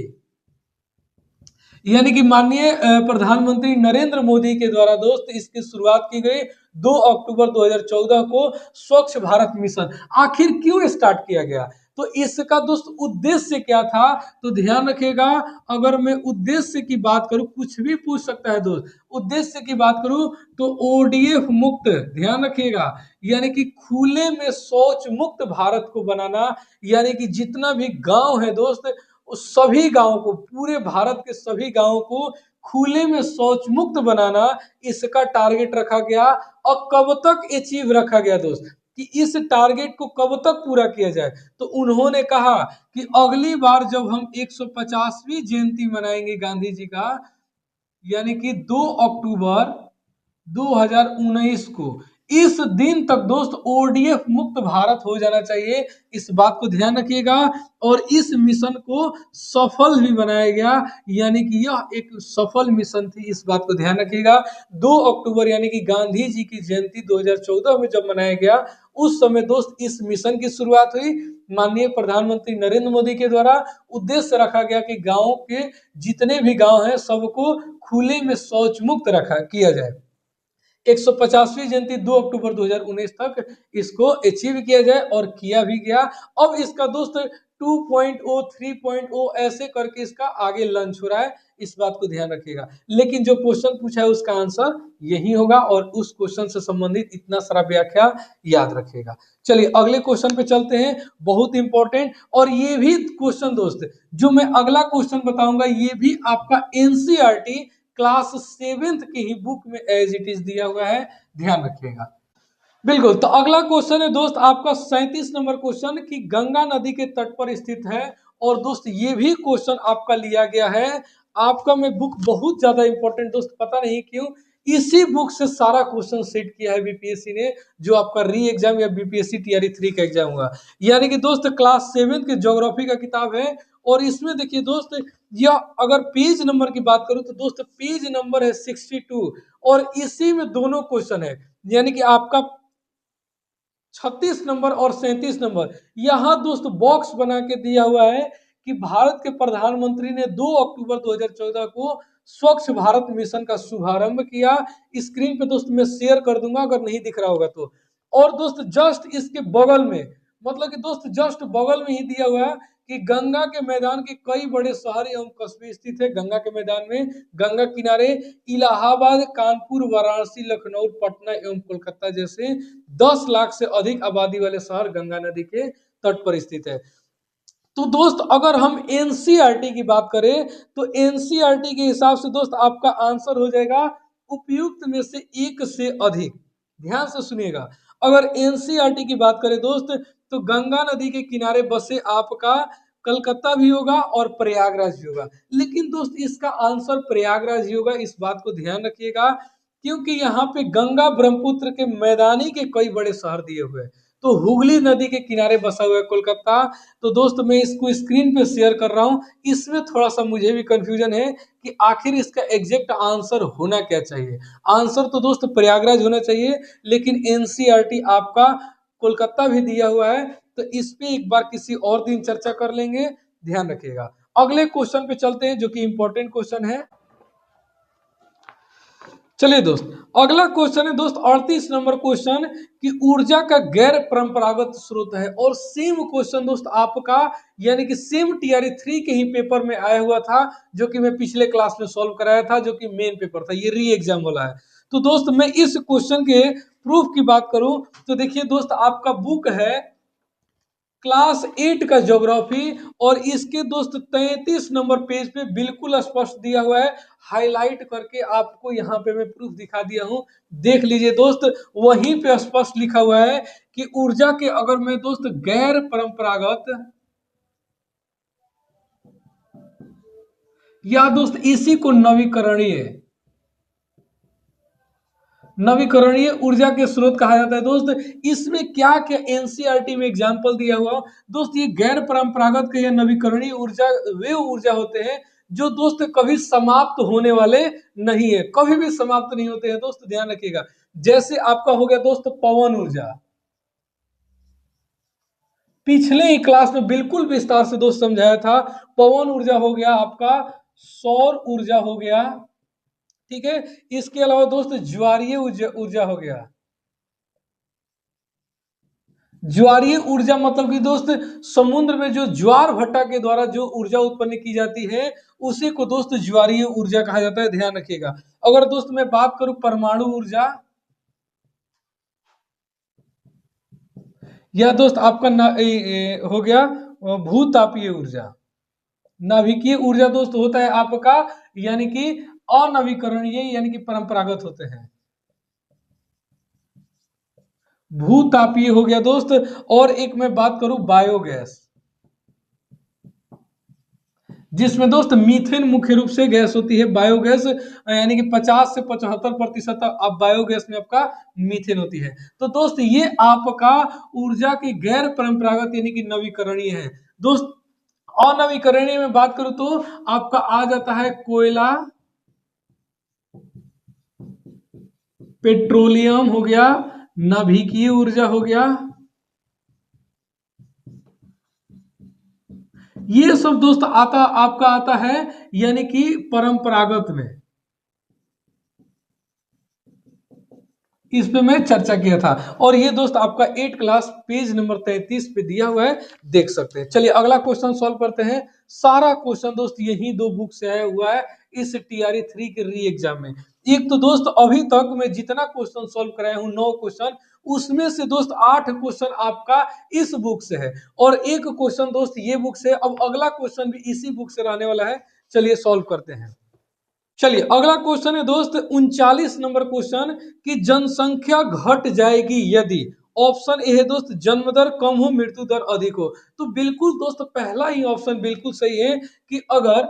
यानी कि माननीय प्रधानमंत्री नरेंद्र मोदी के द्वारा दोस्त इसकी शुरुआत की गई 2 अक्टूबर 2014 को। स्वच्छ भारत मिशन आखिर क्यों स्टार्ट किया गया, तो इसका दोस्त उद्देश्य क्या था, तो ध्यान रखिएगा। अगर मैं उद्देश्य की बात करूं, कुछ भी पूछ सकता है दोस्त, उद्देश्य की बात करूं तो ओडीएफ मुक्त, ध्यान रखिएगा, यानी कि खुले में शौच मुक्त भारत को बनाना। यानी कि जितना भी गांव है दोस्त, उस सभी गांवों को, पूरे भारत के सभी गांवों को खुले में शौच मुक्त बनाना, इसका टारगेट रखा गया। और कब तक अचीव रखा गया दोस्त, कि इस टारगेट को कब तक पूरा किया जाए, तो उन्होंने कहा कि अगली बार जब हम 150वीं जयंती मनाएंगे गांधी जी का, यानी कि 2 अक्टूबर 2019 को, इस दिन तक दोस्त ओडीएफ मुक्त भारत हो जाना चाहिए, इस बात को ध्यान रखिएगा। और इस मिशन को सफल भी बनाया गया, यानी कि यह एक सफल मिशन थी, इस बात को ध्यान रखिएगा। 2 अक्टूबर यानी कि गांधी जी की जयंती 2014 में जब मनाया गया, उस समय दोस्त इस मिशन की शुरुआत हुई माननीय प्रधानमंत्री नरेंद्र मोदी के द्वारा। उद्देश्य रखा गया कि गांव के जितने भी गांव हैं सबको खुले में शौच मुक्त रखा किया जाए। 150वीं जयंती 2 अक्टूबर 2019 तक इसको अचीव किया जाए, और किया भी गया। अब इसका दोस्त 2.0 3.0 ऐसे करके इसका आगे लॉन्च हो रहा है, इस बात को ध्यान रखिएगा। लेकिन जो क्वेश्चन पूछा है उसका आंसर यही होगा, और उस क्वेश्चन से संबंधित इतना सारा व्याख्या याद रखिएगा। चलिए अगले क्वेश्चन पे चलते हैं, बहुत इंपॉर्टेंट। और ये भी क्वेश्चन दोस्त, जो मैं अगला क्वेश्चन बताऊंगा, ये भी आपका एनसीईआरटी क्लास 7 की ही बुक में एज इट इज दिया हुआ है, ध्यान रखिएगा। बिल्कुल, तो अगला क्वेश्चन है दोस्त आपका 37 नंबर क्वेश्चन कि गंगा नदी के तट पर स्थित है। और दोस्त ये भी क्वेश्चन आपका लिया गया है, आपका में बुक बहुत ज्यादा इंपॉर्टेंट दोस्त, पता नहीं क्यों इसी बुक से सारा क्वेश्चन सेट किया है बीपीएससी ने, जो आपका री एग्जाम या बीपीएससी टीआरई 3 का एग्जाम हुआ। यानी कि दोस्त क्लास 7 की ज्योग्राफी का किताब है, और इसमें देखिए दोस्त, यह अगर पेज नंबर की बात करूं तो दोस्त पेज नंबर है 62, और इसी में दोनों क्वेश्चन है, यानी कि आपका 36 नंबर और 37 नंबर। यहाँ दोस्त बॉक्स बना के दिया हुआ है कि भारत के प्रधानमंत्री ने 2 अक्टूबर 2014 को स्वच्छ भारत मिशन का शुभारंभ किया। स्क्रीन पे दोस्त मैं शेयर कर दूंगा अगर नहीं दिख रहा होगा तो। और दोस्त जस्ट इसके बगल में, मतलब कि दोस्त जस्ट बगल में ही दिया हुआ है कि गंगा के मैदान के कई बड़े शहर एवं कस्बे स्थित है। गंगा के मैदान में, गंगा किनारे इलाहाबाद, कानपुर, वाराणसी, लखनऊ, पटना एवं कोलकाता जैसे 10 लाख से अधिक आबादी वाले शहर गंगा नदी के तट पर स्थित है। तो दोस्त अगर हम एनसीईआरटी की बात करें तो एनसीईआरटी के हिसाब से दोस्त आपका आंसर हो जाएगा उपयुक्त में से एक से अधिक। ध्यान से सुनिएगा। अगर एनसीईआरटी की बात करें दोस्त, तो गंगा नदी के किनारे बसे आपका कलकत्ता भी होगा और प्रयागराज भी होगा। लेकिन दोस्त इसका आंसर प्रयागराज ही होगा, इस बात को ध्यान रखिएगा, क्योंकि यहाँ पे गंगा ब्रह्मपुत्र के मैदानी के कई बड़े शहर दिए हुए हैं। तो हुगली नदी के किनारे बसा हुआ है कोलकाता। तो दोस्त मैं इसको स्क्रीन पे शेयर कर रहा हूँ। इसमें थोड़ा सा मुझे भी कंफ्यूजन है कि आखिर इसका एग्जैक्ट आंसर होना क्या चाहिए। आंसर तो दोस्त प्रयागराज होना चाहिए, लेकिन एनसीईआरटी आपका कोलकाता भी दिया हुआ है। तो इस पे एक बार किसी और दिन चर्चा कर लेंगे, ध्यान रखिएगा। अगले क्वेश्चन पे चलते हैं, जो कि इंपॉर्टेंट क्वेश्चन है। चलिए दोस्त, अगला क्वेश्चन है दोस्त 38 नंबर क्वेश्चन, कि ऊर्जा का गैर परंपरागत स्रोत है। और सेम क्वेश्चन दोस्त आपका यानी कि सेम टीआरई 3 के ही पेपर में आया हुआ था, जो कि मैं पिछले क्लास में सॉल्व कराया था, जो कि मेन पेपर था, ये री एग्जाम वाला है। तो दोस्त मैं इस क्वेश्चन के प्रूफ की बात करूं, तो देखिए दोस्त आपका बुक है क्लास 8 का ज्योग्राफी, और इसके दोस्त 33 नंबर पेज पे बिल्कुल स्पष्ट दिया हुआ है, हाईलाइट करके आपको यहाँ पे मैं प्रूफ दिखा दिया हूँ। देख लीजिए दोस्त, वहीं पे स्पष्ट लिखा हुआ है कि ऊर्जा के अगर मैं दोस्त गैर परंपरागत, या दोस्त इसी को नवीकरणीय ऊर्जा के स्रोत कहा जाता है। दोस्त इसमें क्या क्या एनसीईआरटी में एग्जांपल दिया हुआ दोस्त, ये गैर परंपरागत के या नवीकरणीय ऊर्जा वे ऊर्जा होते हैं जो दोस्त कभी समाप्त होने वाले नहीं है, कभी भी समाप्त नहीं होते हैं दोस्त, ध्यान रखिएगा। जैसे आपका हो गया दोस्त पवन ऊर्जा, पिछले ही क्लास में बिल्कुल विस्तार से दोस्त समझाया था। पवन ऊर्जा हो गया आपका, सौर ऊर्जा हो गया, ठीक है। इसके अलावा दोस्त ज्वारीय ऊर्जा हो गया। ज्वारीय ऊर्जा मतलब कि दोस्त समुद्र में जो ज्वार भट्टा के द्वारा जो ऊर्जा उत्पन्न की जाती है, उसी को दोस्त ज्वारीय ऊर्जा कहा जाता है, ध्यान रखिएगा। अगर दोस्त मैं बात करूं परमाणु ऊर्जा, या दोस्त आपका हो गया भूतापीय ऊर्जा। नाभिकीय ऊर्जा दोस्त होता है आपका यानी कि अनवीकरणीय यानी कि परंपरागत होते हैं। भूतापीय हो गया दोस्त। और एक मैं बात करूं बायोगैस, जिसमें दोस्त मीथेन मुख्य रूप से गैस होती है, बायोगैस यानी कि 50 से 75% अब बायोगैस में आपका मीथेन होती है। तो दोस्त ये आपका ऊर्जा की गैर परंपरागत यानी कि नवीकरणीय है। दोस्त अनवीकरणीय में बात करूं तो आपका आ जाता है कोयला, पेट्रोलियम हो गया, नाभिकीय ऊर्जा हो गया, ये सब दोस्त आपका आता है यानी कि परंपरागत में। इस पे मैं चर्चा किया था, और ये दोस्त आपका 8 क्लास पेज नंबर 33 पे दिया हुआ है, देख सकते हैं। चलिए अगला क्वेश्चन सॉल्व करते हैं। सारा क्वेश्चन दोस्त यही दो बुक से आया हुआ है इस टीआरई 3 के री एग्जाम में। एक तो दोस्त अभी तक मैं जितना क्वेश्चन सॉल्व कराया हूँ 9 क्वेश्चन, उसमें से दोस्त 8 क्वेश्चन आपका इस बुक से है, और एक क्वेश्चन दोस्त ये बुक से। अब अगला क्वेश्चन भी इसी बुक से रहने वाला है, चलिए सॉल्व करते हैं। चलिए अगला क्वेश्चन है दोस्त 39 नंबर क्वेश्चन, कि जनसंख्या घट जाएगी यदि, ऑप्शन ए है दोस्त जन्म दर कम हो मृत्यु दर अधिक हो। तो बिल्कुल दोस्त पहला ही ऑप्शन बिल्कुल सही है कि अगर,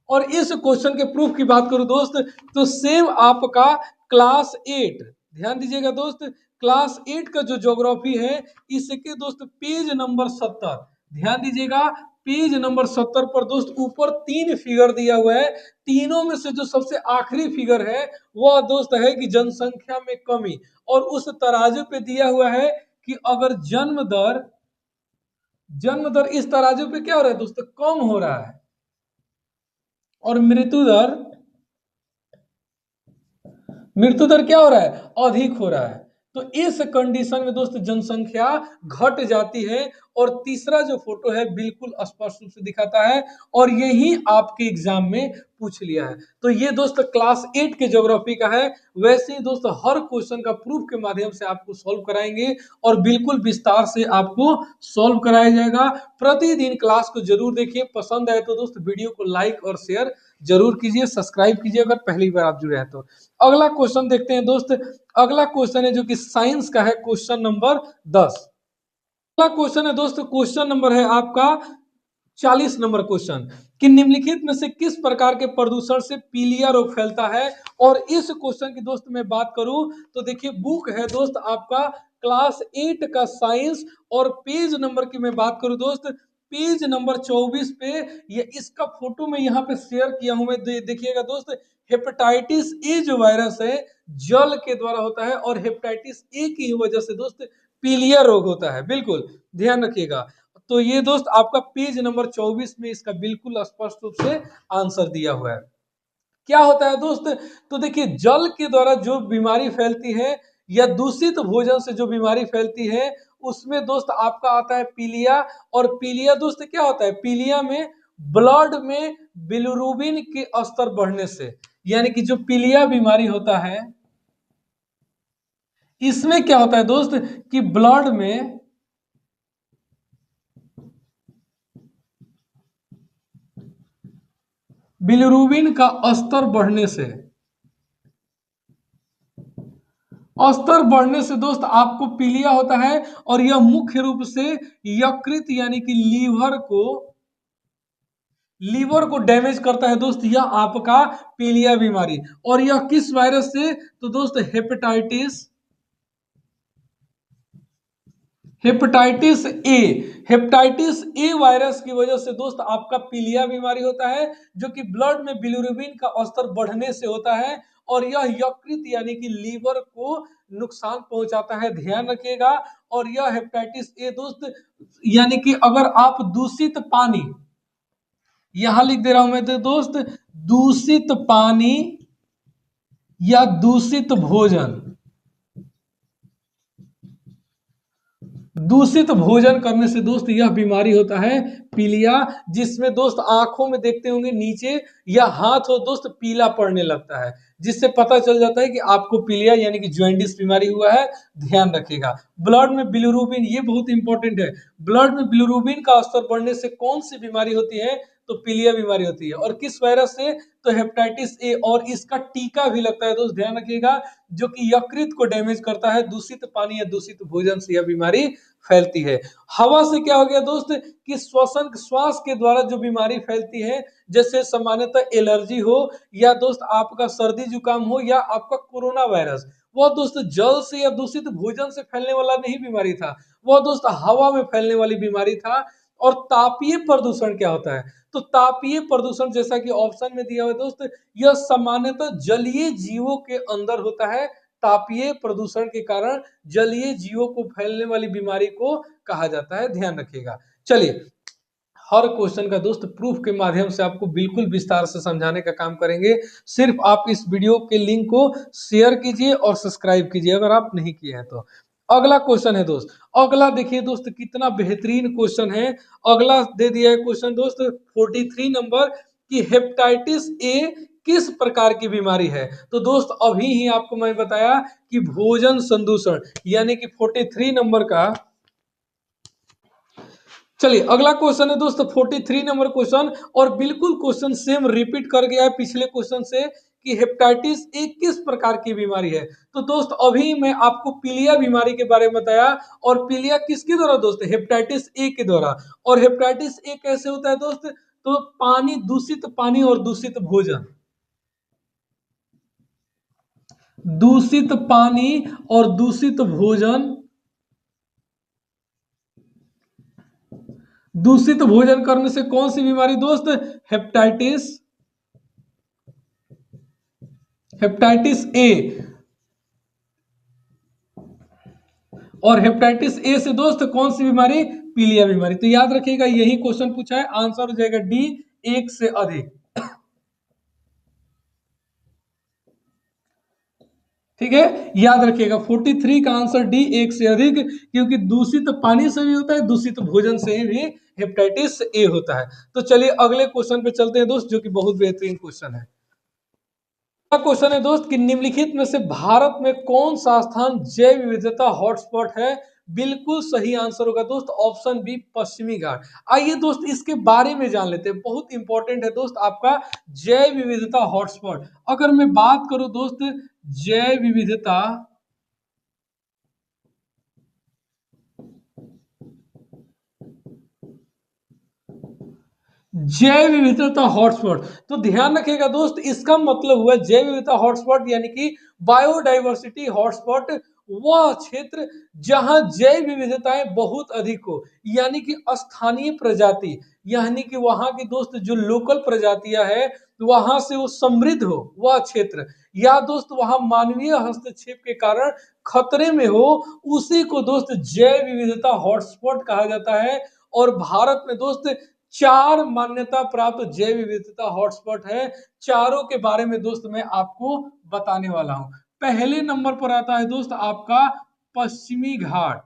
और इस क्वेश्चन के प्रूफ की बात करूं दोस्त, तो सेम आपका क्लास 8, ध्यान दीजिएगा दोस्त, क्लास 8 का जो ज्योग्राफी है, इसके दोस्त पेज नंबर 70, ध्यान दीजिएगा, पेज नंबर 70 पर दोस्त ऊपर 3 फिगर दिया हुआ है। तीनों में से जो सबसे आखिरी फिगर है वह दोस्त है कि जनसंख्या में कमी, और उस तराजू पे दिया हुआ है कि अगर जन्म दर इस तराजू पे क्या हो रहा है दोस्त, कम हो रहा है, और मृत्यु दर क्या हो रहा है, अधिक हो रहा है। तो इस कंडीशन में दोस्त जनसंख्या घट जाती है। और तीसरा जो फोटो है बिल्कुल स्पष्ट रूप से दिखाता है, और यही आपके एग्जाम में पूछ लिया है। तो ये दोस्त क्लास 8 के ज्योग्राफी का है। वैसे ही दोस्त हर क्वेश्चन का प्रूफ के माध्यम से आपको सॉल्व कराएंगे, और बिल्कुल विस्तार से आपको सॉल्व कराया जाएगा। प्रतिदिन क्लास को जरूर देखिए, पसंद आए तो दोस्त वीडियो को लाइक और शेयर जरूर कीजिए, सब्सक्राइब कीजिए अगर पहली बार आप जुड़े हैं तो। अगला क्वेश्चन देखते हैं दोस्त। अगला क्वेश्चन है जो कि साइंस का है, क्वेश्चन नंबर 10। अगला क्वेश्चन है दोस्त, क्वेश्चन नंबर है आपका 40 नंबर क्वेश्चन कि निम्नलिखित में से किस प्रकार के प्रदूषण से पीलिया रोग फैलता है। और इस क्वेश्चन की दोस्त मैं बात करूं तो देखिए बुक है दोस्त आपका क्लास 8 का साइंस, और पेज नंबर की मैं बात करूं दोस्त, पेज नंबर 24 पे ये इसका फोटो मैं यहाँ पे शेयर किया हूं मैं, देखिएगा दोस्त। हेपेटाइटिस ए जो वायरस है जल के द्वारा होता है, और हेपेटाइटिस ए की वजह से दोस्त पीलिया रोग होता है, बिल्कुल ध्यान रखिएगा। तो ये दोस्त आपका पेज नंबर 24 में इसका बिल्कुल स्पष्ट रूप से आंसर दिया हुआ है। क्या होता है दोस्त, तो देखिए जल के द्वारा जो बीमारी फैलती है या दूषित भोजन से जो बीमारी फैलती है उसमें दोस्त आपका आता है पीलिया। और पीलिया दोस्त क्या होता है, पीलिया में ब्लड में बिलिरुबिन के स्तर बढ़ने से, यानी कि जो पीलिया बीमारी होता है इसमें क्या होता है दोस्त कि ब्लड में बिलिरुबिन का स्तर बढ़ने से दोस्त आपको पीलिया होता है। और यह मुख्य रूप से यकृत यानी कि लीवर को डैमेज करता है दोस्त, यह आपका पीलिया बीमारी। और यह किस वायरस से, तो दोस्त हेपेटाइटिस ए वायरस की वजह से दोस्त आपका पीलिया बीमारी होता है, जो कि ब्लड में बिलिरुबिन का स्तर बढ़ने से होता है। और यह यकृत यानी कि लीवर को नुकसान पहुंचाता है, ध्यान रखिएगा। और यह हेपेटाइटिस ए दोस्त यानी कि अगर आप दूषित पानी, यहां लिख दे रहा हूं मैं तो दोस्त, दूषित पानी या दूषित भोजन, दूषित भोजन करने से दोस्त यह बीमारी होता है पीलिया, जिसमें दोस्त आंखों में देखते होंगे नीचे या हाथ हो दोस्त पीला पड़ने लगता है, जिससे पता चल जाता है कि आपको पीलिया यानी कि जॉन्डिस बीमारी हुआ है, ध्यान रखिएगा। ब्लड में बिलिरुबिन, ये बहुत इंपॉर्टेंट है, ब्लड में बिलिरुबिन का स्तर बढ़ने से कौन सी बीमारी होती है, तो पीलिया बीमारी होती है। और किस वायरस से, तो हेपेटाइटिस ए, और इसका टीका भी लगता है दोस्त, ध्यान रखिएगा, जो कि यकृत को डैमेज करता है। दूषित पानी या दूषित भोजन से यह बीमारी फैलती है। हवा से क्या हो गया दोस्त कि श्वास के द्वारा जो बीमारी फैलती है, जैसे सामान्यतः एलर्जी हो, या दोस्त आपका सर्दी जुकाम हो, या आपका कोरोना वायरस, वह दोस्त जल से या दूषित भोजन से फैलने वाला नहीं बीमारी था, वह दोस्त हवा में फैलने वाली बीमारी था। और तापीय प्रदूषण क्या होता है, तो तापीय प्रदूषण जैसा कि ऑप्शन में दिया हुआ है दोस्त, यह सामान्यतः जलीय जीवों के अंदर होता है। तापीय प्रदूषण के कारण जलीय जीवों को फैलने वाली बीमारी को कहा जाता है, ध्यान रखिएगा। चलिए हर क्वेश्चन का दोस्त प्रूफ के माध्यम से आपको बिल्कुल विस्तार से समझाने का काम करेंगे। सिर्फ आप इस वीडियो के लिंक को शेयर कीजिए और सब्सक्राइब कीजिए अगर आप नहीं किए हैं तो। अगला क्वेश्चन है दोस्त, अगला देखिए दोस्त कितना बेहतरीन क्वेश्चन है। अगला दे दिया है क्वेश्चन दोस्त 43 नंबर कि हेपेटाइटिस ए किस प्रकार की बीमारी है। तो दोस्त अभी ही आपको मैं बताया कि भोजन संदूषण, यानी कि 43 नंबर का। चलिए अगला क्वेश्चन है दोस्त 43 नंबर क्वेश्चन, और बिल्कुल क्वेश्चन सेम रिपीट कर गया है पिछले क्वेश्चन से कि हेपेटाइटिस ए किस प्रकार की बीमारी है। तो दोस्त अभी मैं आपको पीलिया बीमारी के बारे में बताया, और पीलिया किसके द्वारा दोस्त, हेपेटाइटिस ए के द्वारा। और हेपेटाइटिस ए कैसे होता है दोस्त, तो पानी, दूषित पानी और दूषित भोजन, दूषित पानी और दूषित भोजन, दूषित भोजन करने से कौन सी बीमारी दोस्त, हेपेटाइटिस हेपेटाइटिस ए। और हेपेटाइटिस ए से दोस्त कौन सी बीमारी, पीलिया बीमारी। तो याद रखिएगा यही क्वेश्चन पूछा है, आंसर हो जाएगा डी, एक से अधिक। ठीक है, याद रखिएगा 43 का आंसर डी, एक से अधिक, क्योंकि दूषित पानी से भी होता है, दूषित भोजन से भी हेपेटाइटिस ए होता है। तो चलिए अगले क्वेश्चन पे चलते हैं दोस्त, जो कि बहुत बेहतरीन क्वेश्चन है। क्वेश्चन है दोस्त कि निम्नलिखित में से भारत में कौन सा स्थान जैव विविधता हॉटस्पॉट है। बिल्कुल सही आंसर होगा दोस्त ऑप्शन बी पश्चिमी घाट। आइए दोस्त इसके बारे में जान लेते हैं, बहुत इंपॉर्टेंट है दोस्त आपका जैव विविधता हॉटस्पॉट। अगर मैं बात करूं दोस्त जैव विविधता जैव विविधता हॉटस्पॉट, तो ध्यान रखिएगा दोस्त इसका मतलब हुआ जैव विविधता हॉटस्पॉट यानी कि बायोडाइवर्सिटी हॉटस्पॉट, वह क्षेत्र जहां जैव विविधताएं बहुत अधिक हो, यानी कि स्थानीय प्रजाति, यानी कि वहां की दोस्त जो लोकल प्रजातियां है वहां से वो समृद्ध हो वह क्षेत्र, या दोस्त वहां मानवीय हस्तक्षेप के कारण खतरे में हो, उसी को दोस्त जैव विविधता हॉटस्पॉट कहा जाता है। और भारत में दोस्त 4 मान्यता प्राप्त जैव विविधता हॉटस्पॉट है, चारों के बारे में दोस्त मैं आपको बताने वाला हूं। पहले नंबर पर आता है दोस्त आपका पश्चिमी घाट।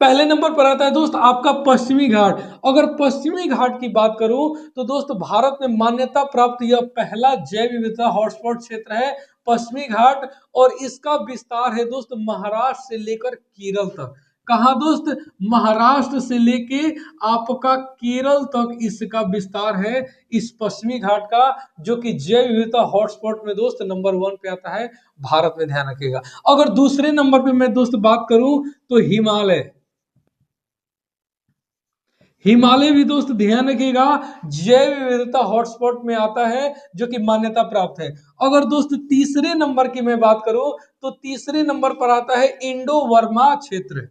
पहले नंबर पर आता है दोस्त आपका पश्चिमी घाट। अगर पश्चिमी घाट की बात करूं तो दोस्त भारत में मान्यता प्राप्त यह पहला जैव विविधता हॉटस्पॉट क्षेत्र है पश्चिमी घाट, और इसका विस्तार है दोस्त महाराष्ट्र से लेकर केरल तक। कहा दोस्त महाराष्ट्र से लेके आपका केरल तक इसका विस्तार है इस पश्चिमी घाट का, जो कि जैव विविधता हॉटस्पॉट में दोस्त नंबर 1 पे आता है भारत में, ध्यान रखिएगा। अगर दूसरे नंबर पे मैं दोस्त बात करूं तो हिमालय, हिमालय भी दोस्त ध्यान रखिएगा जैव विविधता हॉटस्पॉट में आता है जो कि मान्यता प्राप्त है। अगर दोस्त तीसरे नंबर की मैं बात करूं तो तीसरे नंबर पर आता है इंडो वर्मा क्षेत्र।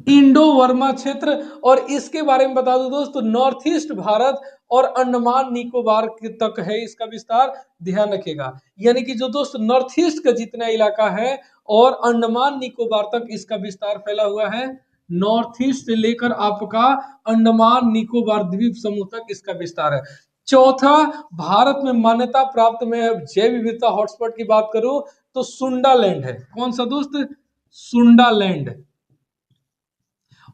इंडो वर्मा क्षेत्र, और इसके बारे में बता दूं दोस्त नॉर्थ ईस्ट भारत और अंडमान निकोबार तक है इसका विस्तार, ध्यान रखिएगा। यानी कि जो दोस्त नॉर्थ ईस्ट का जितना इलाका है और अंडमान निकोबार तक इसका विस्तार फैला हुआ है, नॉर्थ ईस्ट से लेकर आपका अंडमान निकोबार द्वीप समूह तक इसका विस्तार है। चौथा, भारत में मान्यता प्राप्त में जैव विविधता हॉटस्पॉट की बात करूं तो सुंडालैंड है। कौन सा दोस्त? सुंडालैंड।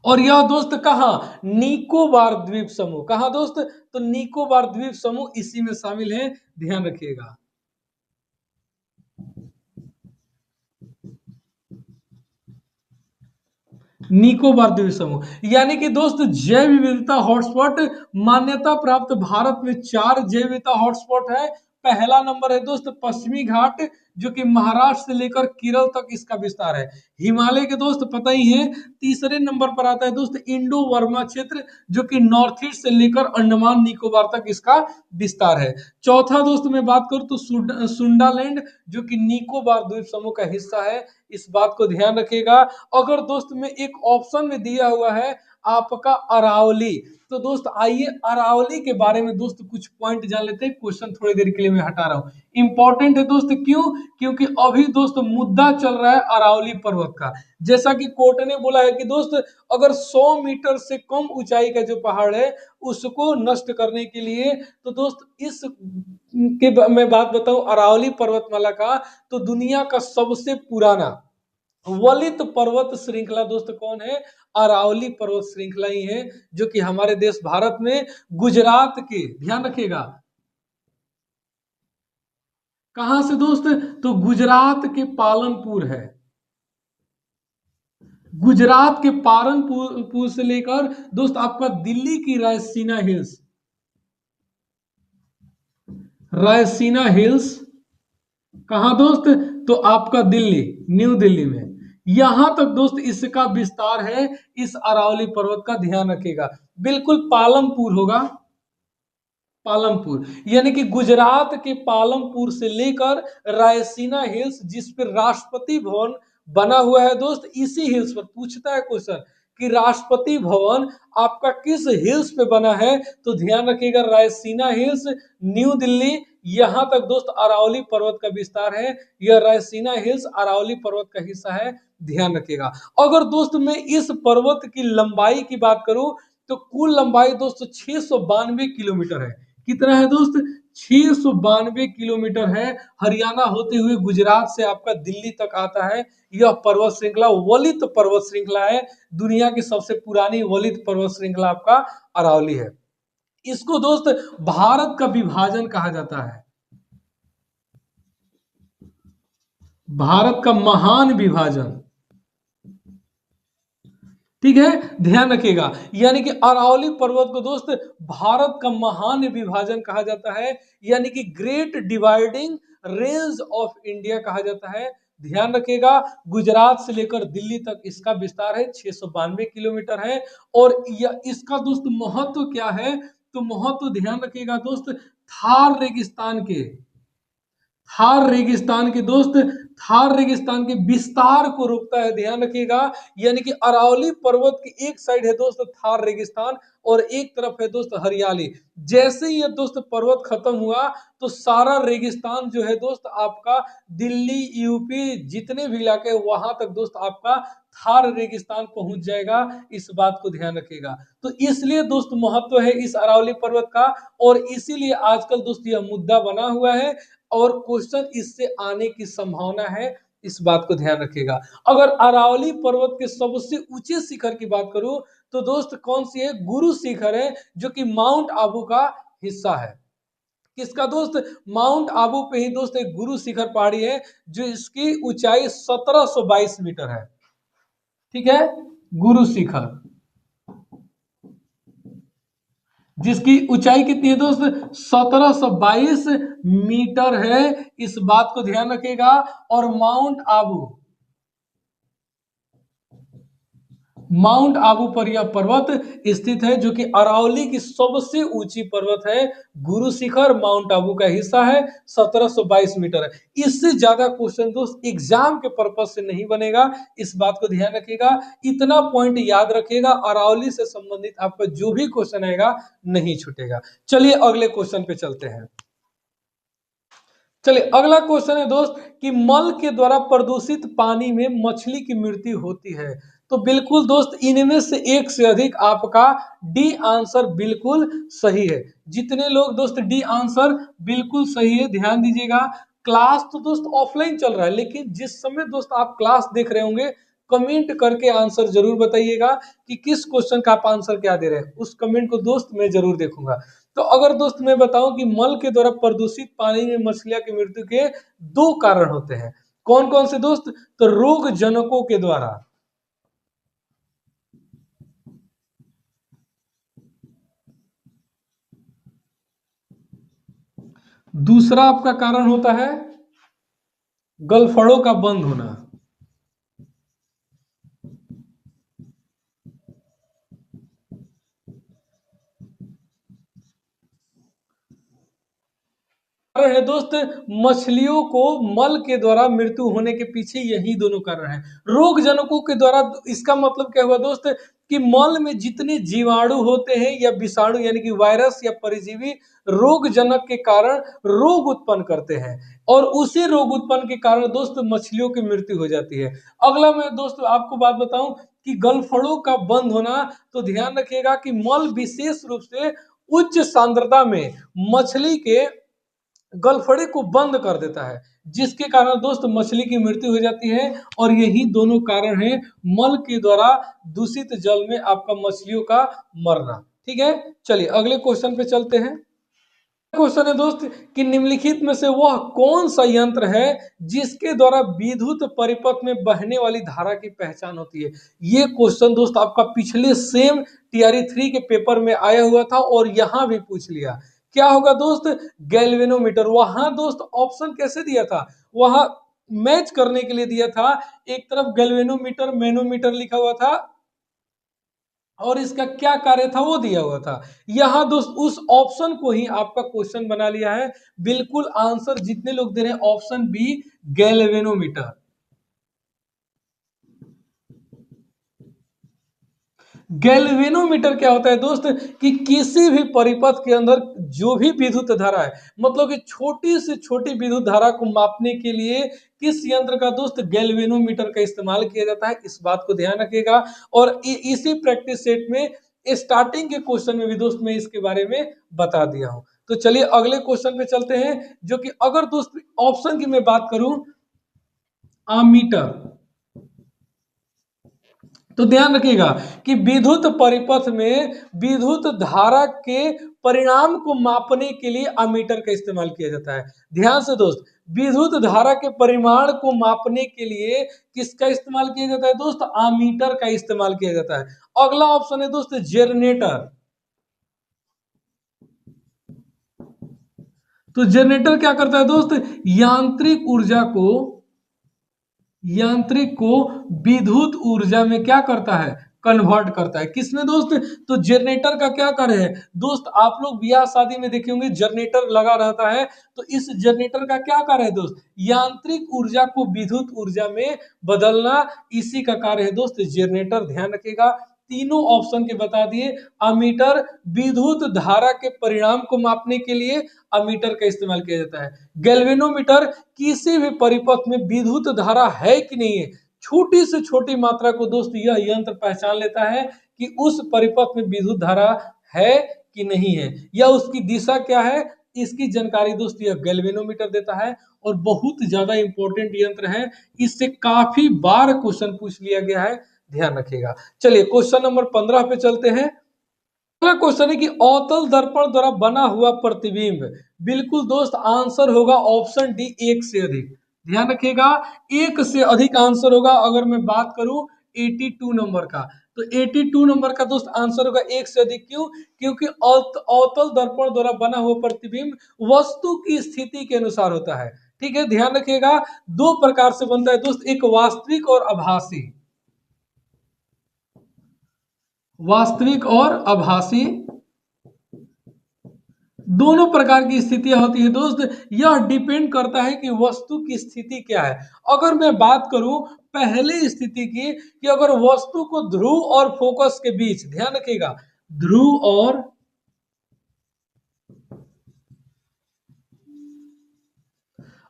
और यह दोस्त कहा निकोबार द्वीप समूह, कहा दोस्त? तो निकोबार द्वीप समूह इसी में शामिल है, ध्यान रखिएगा। निकोबार द्वीप समूह, यानी कि दोस्त जैव विविधता हॉटस्पॉट मान्यता प्राप्त भारत में 4 जैव विविधता हॉटस्पॉट है। पहला नंबर है दोस्त पश्चिमी घाट, जो कि महाराष्ट्र से लेकर केरल तक इसका विस्तार है। हिमालय के दोस्त पता ही है। तीसरे नंबर पर आता है दोस्त इंडो वर्मा क्षेत्र, जो कि नॉर्थ ईस्ट से लेकर अंडमान निकोबार तक इसका विस्तार है। चौथा दोस्त मैं बात करूं तो सुंडालैंड, जो कि निकोबार द्वीप समूह का हिस्सा है, इस बात को ध्यान रखिएगा। अगर दोस्त में एक ऑप्शन में दिया हुआ है आपका अरावली, तो दोस्त आइए अरावली के बारे में दोस्त कुछ पॉइंट जान लेते हैं। क्वेश्चन थोड़ी देर के लिए मैं हटा रहा हूं, इंपॉर्टेंट है दोस्त। क्यों? क्योंकि अभी दोस्त मुद्दा चल रहा है अरावली पर्वत का। जैसा कि कोर्ट ने बोला है कि दोस्त अगर 100 मीटर से कम ऊंचाई का जो पहाड़ है उसको नष्ट करने के लिए, तो दोस्त इस के मैं बात बताऊं अरावली पर्वतमाला का, तो दुनिया का सबसे पुराना वलित पर्वत श्रृंखला दोस्त कौन है? अरावली पर्वत श्रृंखला ही है, जो कि हमारे देश भारत में गुजरात के, ध्यान रखिएगा, कहां से दोस्त? तो गुजरात के पालनपुर है। गुजरात के पालनपुर से लेकर दोस्त आपका दिल्ली की रायसीना हिल्स, रायसीना हिल्स कहां दोस्त? तो आपका दिल्ली, न्यू दिल्ली में, यहां तक दोस्त इसका विस्तार है इस अरावली पर्वत का, ध्यान रखिएगा। बिल्कुल पालमपुर होगा, पालमपुर, यानी कि गुजरात के पालमपुर से लेकर रायसीना हिल्स, जिस पर राष्ट्रपति भवन बना हुआ है दोस्त, इसी हिल्स पर पूछता है क्वेश्चन कि राष्ट्रपति भवन आपका किस हिल्स पे बना है, तो ध्यान रखिएगा रायसीना हिल्स, न्यू दिल्ली। यहां तक दोस्त अरावली पर्वत का विस्तार है, यह रायसीना हिल्स अरावली पर्वत का हिस्सा है, ध्यान रखिएगा। अगर दोस्त मैं इस पर्वत की लंबाई की बात करूं तो कुल लंबाई दोस्त 692 किलोमीटर है। कितना है दोस्त? 692 किलोमीटर है। हरियाणा होते हुए गुजरात से आपका दिल्ली तक आता है। यह पर्वत श्रृंखला वलित पर्वत श्रृंखला है। दुनिया की सबसे पुरानी वलित पर्वत श्रृंखला आपका अरावली है। इसको दोस्त भारत का विभाजन कहा जाता है, भारत का महान विभाजन। ठीक है, ध्यान रखिएगा, यानी कि अरावली पर्वत को दोस्त भारत का महान विभाजन कहा जाता है, यानी कि great dividing range of India कहा जाता है। ध्यान रखिएगा, गुजरात से लेकर दिल्ली तक इसका विस्तार है, 692 किलोमीटर है। और यह इसका दोस्त महत्व क्या है, तो महत्व ध्यान रखिएगा दोस्त, थार रेगिस्तान के, थार रेगिस्तान के दोस्त, थार रेगिस्तान के विस्तार को रोकता है। ध्यान रखिएगा, यानी कि अरावली पर्वत की एक साइड है दोस्त थार रेगिस्तान और एक तरफ है दोस्त हरियाली। जैसे ही ये दोस्त पर्वत खत्म हुआ तो सारा रेगिस्तान जो है दोस्त आपका दिल्ली यूपी जितने भी इलाके हैं वहां तक दोस्त आपका थार रेगिस्तान पहुंच जाएगा। इस बात को ध्यान रखिएगा। तो इसलिए दोस्त महत्व है इस अरावली पर्वत का, और इसीलिए आजकल दोस्त यह मुद्दा बना हुआ है और क्वेश्चन इससे आने की संभावना है। इस बात को ध्यान रखिएगा। अगर अरावली पर्वत के सबसे ऊंचे शिखर की बात करूं तो दोस्त कौन सी है, गुरु शिखर है, जो कि माउंट आबू का हिस्सा है। किसका दोस्त, माउंट आबू पे ही दोस्त एक गुरु शिखर पहाड़ी है जो इसकी ऊंचाई 1722 मीटर है। ठीक है, गुरु शिखर जिसकी ऊंचाई कितनी है दोस्त, 1722 मीटर है। इस बात को ध्यान रखिएगा। और माउंट आबू, माउंट आबू पर यह पर्वत स्थित है, जो कि अरावली की सबसे ऊंची पर्वत है। गुरु शिखर माउंट आबू का हिस्सा है, 1722 मीटर है। इससे ज्यादा क्वेश्चन दोस्त एग्जाम के पर्पज से नहीं बनेगा, इस बात को ध्यान रखिएगा। इतना पॉइंट याद रखिएगा, अरावली से संबंधित आपका जो भी क्वेश्चन आएगा नहीं छूटेगा। चलिए अगले क्वेश्चन पे चलते हैं। चलिए अगला क्वेश्चन है दोस्त कि मल के द्वारा प्रदूषित पानी में मछली की मृत्यु होती है। तो बिल्कुल दोस्त इनमें से एक से अधिक आपका डी आंसर बिल्कुल सही है। जितने लोग दोस्त डी आंसर बिल्कुल सही है, ध्यान दीजिएगा। क्लास तो दोस्त ऑफलाइन चल रहा है, लेकिन जिस समय दोस्त आप क्लास देख रहे होंगे कमेंट करके आंसर जरूर बताइएगा कि किस क्वेश्चन का आप आंसर क्या दे रहे हैं। उस कमेंट को दोस्त मैं जरूर देखूंगा। तो अगर दोस्त मैं बताऊं कि मल के द्वारा प्रदूषित पानी में मछलियां की मृत्यु के दो कारण होते हैं, कौन कौन से दोस्त, तो रोग जनकों के द्वारा, दूसरा आपका कारण होता है गलफड़ों का बंद होना। कारण है दोस्त मछलियों को मल के द्वारा मृत्यु होने के पीछे यही दोनों कारण है। रोग जनकों के द्वारा इसका मतलब क्या हुआ दोस्त, कि मल में जितने जीवाणु होते हैं या विषाणु यानी कि वायरस या परजीवी रोग जनक के कारण रोग उत्पन्न करते हैं, और उसी रोग उत्पन्न के कारण दोस्त मछलियों की मृत्यु हो जाती है। अगला मैं दोस्त आपको बात बताऊं कि गलफड़ों का बंद होना, तो ध्यान रखिएगा कि मल विशेष रूप से उच्च सांद्रता में मछली के गलफड़े को बंद कर देता है, जिसके कारण दोस्त मछली की मृत्यु हो जाती है। और यही दोनों कारण हैं मल के द्वारा दूषित जल में आपका मछलियों का मरना। ठीक है, चलिए अगले क्वेश्चन पे चलते हैं। क्वेश्चन है दोस्त कि निम्नलिखित में से वह कौन सा यंत्र है जिसके द्वारा विद्युत परिपथ में बहने वाली धारा की पहचान होती है। ये क्वेश्चन दोस्त आपका पिछले सेम टीआरई 3 के पेपर में आया हुआ था और यहां भी पूछ लिया। क्या होगा दोस्त, गैल्वेनोमीटर। वहां दोस्त ऑप्शन कैसे दिया था, वहां मैच करने के लिए दिया था, एक तरफ गैल्वेनोमीटर मैनोमीटर लिखा हुआ था और इसका क्या कार्य था वो दिया हुआ था। यहाँ दोस्त उस ऑप्शन को ही आपका क्वेश्चन बना लिया है। बिल्कुल आंसर जितने लोग दे रहे हैं ऑप्शन बी गैल्वेनोमीटर। गैल्वेनोमीटर क्या होता है दोस्त, कि किसी भी परिपथ के अंदर जो भी विद्युत धारा है, मतलब कि छोटी से छोटी विद्युत धारा को मापने के लिए किस यंत्र का दोस्त, गैल्वेनोमीटर का इस्तेमाल किया जाता है। इस बात को ध्यान रखिएगा। और इसी प्रैक्टिस सेट में स्टार्टिंग के क्वेश्चन में भी दोस्त मैं इसके बारे में बता दिया हूं। तो चलिए अगले क्वेश्चन पे चलते हैं, जो कि अगर दोस्त ऑप्शन की मैं बात करूं, आमीटर, तो ध्यान रखिएगा कि विद्युत परिपथ में विद्युत धारा के परिणाम को मापने के लिए अमीटर का इस्तेमाल किया जाता है। ध्यान से दोस्त, विद्युत धारा के परिमाण को मापने के लिए किसका इस्तेमाल किया जाता है दोस्त? अमीटर का इस्तेमाल किया जाता है। अगला ऑप्शन है दोस्त जनरेटर। तो जनरेटर क्या करता है दोस्त? यांत्रिक को विद्युत ऊर्जा में क्या करता है? कन्वर्ट करता है। किसमें दोस्त? तो जनरेटर का क्या कार्य है दोस्त? आप लोग ब्याह शादी में देखे होंगे जनरेटर लगा रहता है, तो इस जनरेटर का क्या कार्य है दोस्त? यांत्रिक ऊर्जा को विद्युत ऊर्जा में बदलना, इसी का कार्य है दोस्त जनरेटर। ध्यान रखिएगा, तीनों ऑप्शन के बता दिए। अमीटर विद्युत धारा के परिणाम को मापने के लिए अमीटर का इस्तेमाल किया जाता है। गैल्वेनोमीटर किसी भी परिपथ में विद्युत धारा है कि नहीं है, छोटी से छोटी मात्रा को दोस्त यह यंत्र पहचान लेता है कि उस परिपथ में विद्युत धारा है कि नहीं है, या उसकी दिशा क्या है, इसकी जानकारी दोस्त यह गैल्वेनोमीटर देता है। और बहुत ज्यादा इंपॉर्टेंट यंत्र है, इससे काफी बार क्वेश्चन पूछ लिया गया है, ध्यान रखिएगा। चलिए क्वेश्चन नंबर 15 पे चलते हैं। अगला क्वेश्चन है कि अवतल दर्पण द्वारा बना हुआ प्रतिबिंब, बिल्कुल दोस्त आंसर होगा ऑप्शन डी, एक से अधिक। ध्यान रखिएगा, एक से अधिक आंसर होगा। अगर मैं बात करूं 82 नंबर का, तो 82 नंबर का दोस्त आंसर होगा एक से अधिक। क्यों? क्योंकि अवतल दर्पण द्वारा बना हुआ प्रतिबिंब वस्तु की स्थिति के अनुसार होता है। ठीक है, ध्यान रखिएगा, दो प्रकार से बनता है दोस्त, एक वास्तविक और आभासी। वास्तविक और आभासी दोनों प्रकार की स्थितियां होती है दोस्त। यह डिपेंड करता है कि वस्तु की स्थिति क्या है। अगर मैं बात करूं पहले स्थिति की, कि अगर वस्तु को ध्रुव और फोकस के बीच, ध्यान रखिएगा, ध्रुव और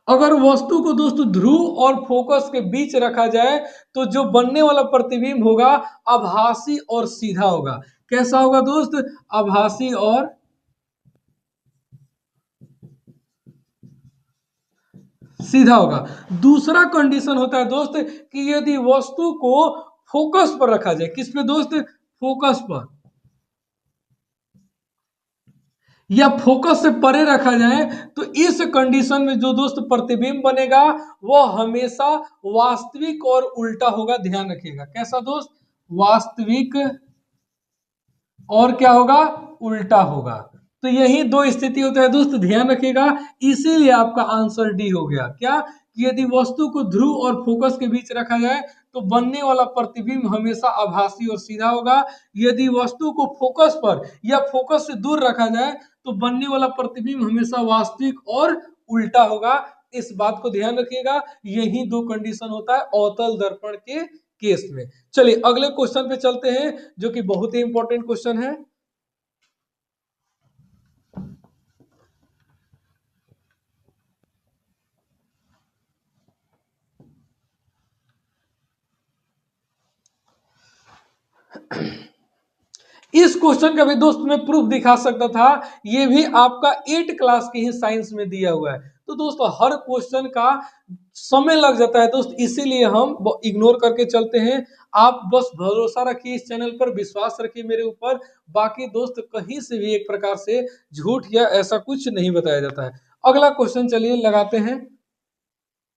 अगर वस्तु को दोस्तों ध्रुव और फोकस के बीच रखा जाए, तो जो बनने वाला प्रतिबिंब होगा आभासी और सीधा होगा। कैसा होगा दोस्त? आभासी और सीधा होगा। दूसरा कंडीशन होता है दोस्त कि यदि वस्तु को फोकस पर रखा जाए, किस पे दोस्त? फोकस पर, या फोकस से परे रखा जाए, तो इस कंडीशन में जो दोस्त प्रतिबिंब बनेगा वह हमेशा वास्तविक और उल्टा होगा। ध्यान रखिएगा, कैसा दोस्त? वास्तविक और क्या होगा? उल्टा होगा। तो यही दो स्थिति होता है दोस्त, ध्यान रखिएगा। इसीलिए आपका आंसर डी हो गया। क्या? कि यदि वस्तु को ध्रुव और फोकस के बीच रखा जाए, तो बनने वाला प्रतिबिंब हमेशा आभासी और सीधा होगा। यदि वस्तु को फोकस पर या फोकस से दूर रखा जाए, तो बनने वाला प्रतिबिंब हमेशा वास्तविक और उल्टा होगा। इस बात को ध्यान रखिएगा, यही दो कंडीशन होता है अवतल दर्पण के केस में। चलिए अगले क्वेश्चन पे चलते हैं, जो कि बहुत ही इंपॉर्टेंट क्वेश्चन है। इस क्वेश्चन का भी दोस्त मैं प्रूफ दिखा सकता था, ये भी आपका 8 क्लास की ही साइंस में दिया हुआ है। तो दोस्तों हर क्वेश्चन का समय लग जाता है दोस्त, इसीलिए हम इग्नोर करके चलते हैं। आप बस भरोसा रखिए इस चैनल पर, विश्वास रखिए मेरे ऊपर। बाकी दोस्त कहीं से भी एक प्रकार से झूठ या ऐसा कुछ नहीं बताया जाता है। अगला क्वेश्चन चलिए लगाते हैं।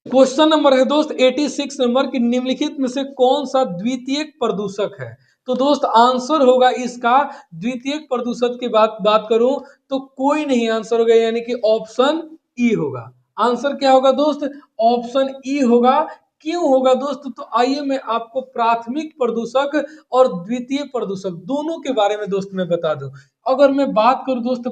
क्वेश्चन नंबर है दोस्त 86 नंबर की, निम्नलिखित में से कौन सा द्वितीयक प्रदूषक है? तो दोस्त आंसर होगा इसका, द्वितीयक प्रदूषक की बात करूं तो कोई नहीं आंसर होगा, यानी कि ऑप्शन ई होगा। आंसर क्या होगा दोस्त? ऑप्शन ई होगा। क्यों होगा दोस्त? तो आइए मैं आपको प्राथमिक प्रदूषक और द्वितीय प्रदूषक दोनों के बारे में दोस्त मैं बता दूं। अगर मैं बात करूं दोस्त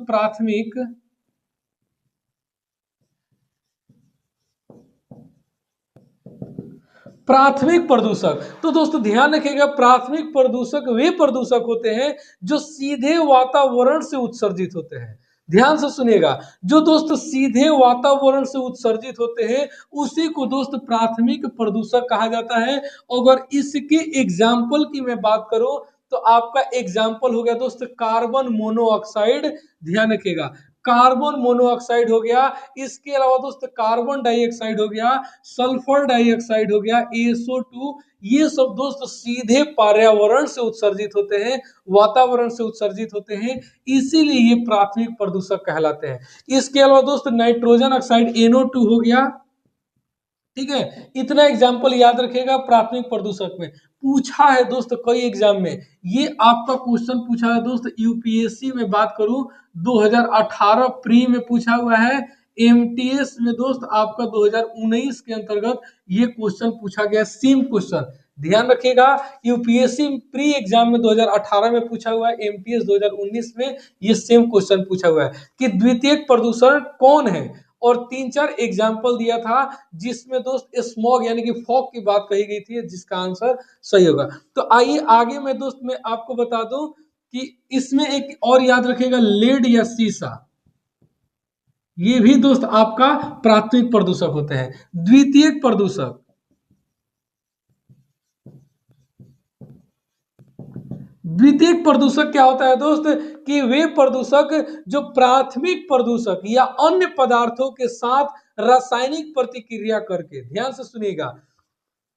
प्राथमिक प्रदूषक, तो दोस्तों ध्यान रखिएगा, प्राथमिक प्रदूषक वे प्रदूषक होते हैं जो सीधे वातावरण से उत्सर्जित होते हैं। ध्यान से सुनिएगा, जो दोस्त सीधे वातावरण से उत्सर्जित होते हैं उसी को दोस्त प्राथमिक प्रदूषक कहा जाता है। अगर इसके एग्जाम्पल की मैं बात करूं, तो आपका एग्जाम्पल हो गया दोस्त कार्बन मोनोऑक्साइड। ध्यान रखिएगा, कार्बन मोनोऑक्साइड हो गया, इसके अलावा दोस्त कार्बन डाइऑक्साइड हो गया, सल्फर डाइऑक्साइड हो गया, एसओ2, ये सब दोस्त सीधे पर्यावरण से उत्सर्जित होते हैं, वातावरण से उत्सर्जित होते हैं, इसीलिए ये प्राथमिक प्रदूषक कहलाते हैं। इसके अलावा दोस्त नाइट्रोजन ऑक्साइड NO2 हो गया, ठीक है। इतना एग्जाम्पल याद रखिएगा प्राथमिक प्रदूषक में। पूछा है दोस्त कई एग्जाम में, ये आपका क्वेश्चन पूछा है दोस्त यूपीएससी में, बात करूं 2018 प्री में पूछा हुआ है, एमटीएस में दोस्त आपका 2019 के अंतर्गत ये क्वेश्चन पूछा गया, सेम क्वेश्चन ध्यान रखिएगा। यूपीएससी प्री एग्जाम में 2018 में पूछा हुआ है, एमटीएस 2019 में ये सेम क्वेश्चन पूछा हुआ है कि द्वितीयक प्रदूषण कौन है, और 3-4 एग्जाम्पल दिया था जिसमें दोस्त स्मॉग यानी कि फॉग की बात कही गई थी, जिसका आंसर सही होगा। तो आइए आगे मैं दोस्त मैं आपको बता दूं कि इसमें एक और याद रखिएगा, लेड या सीसा, ये भी दोस्त आपका प्राथमिक प्रदूषक होते हैं। द्वितीयक प्रदूषक, द्वितीयक प्रदूषक क्या होता है दोस्त कि वे प्रदूषक जो प्राथमिक प्रदूषक या अन्य पदार्थों के साथ रासायनिक प्रतिक्रिया करके, ध्यान से सुनिएगा,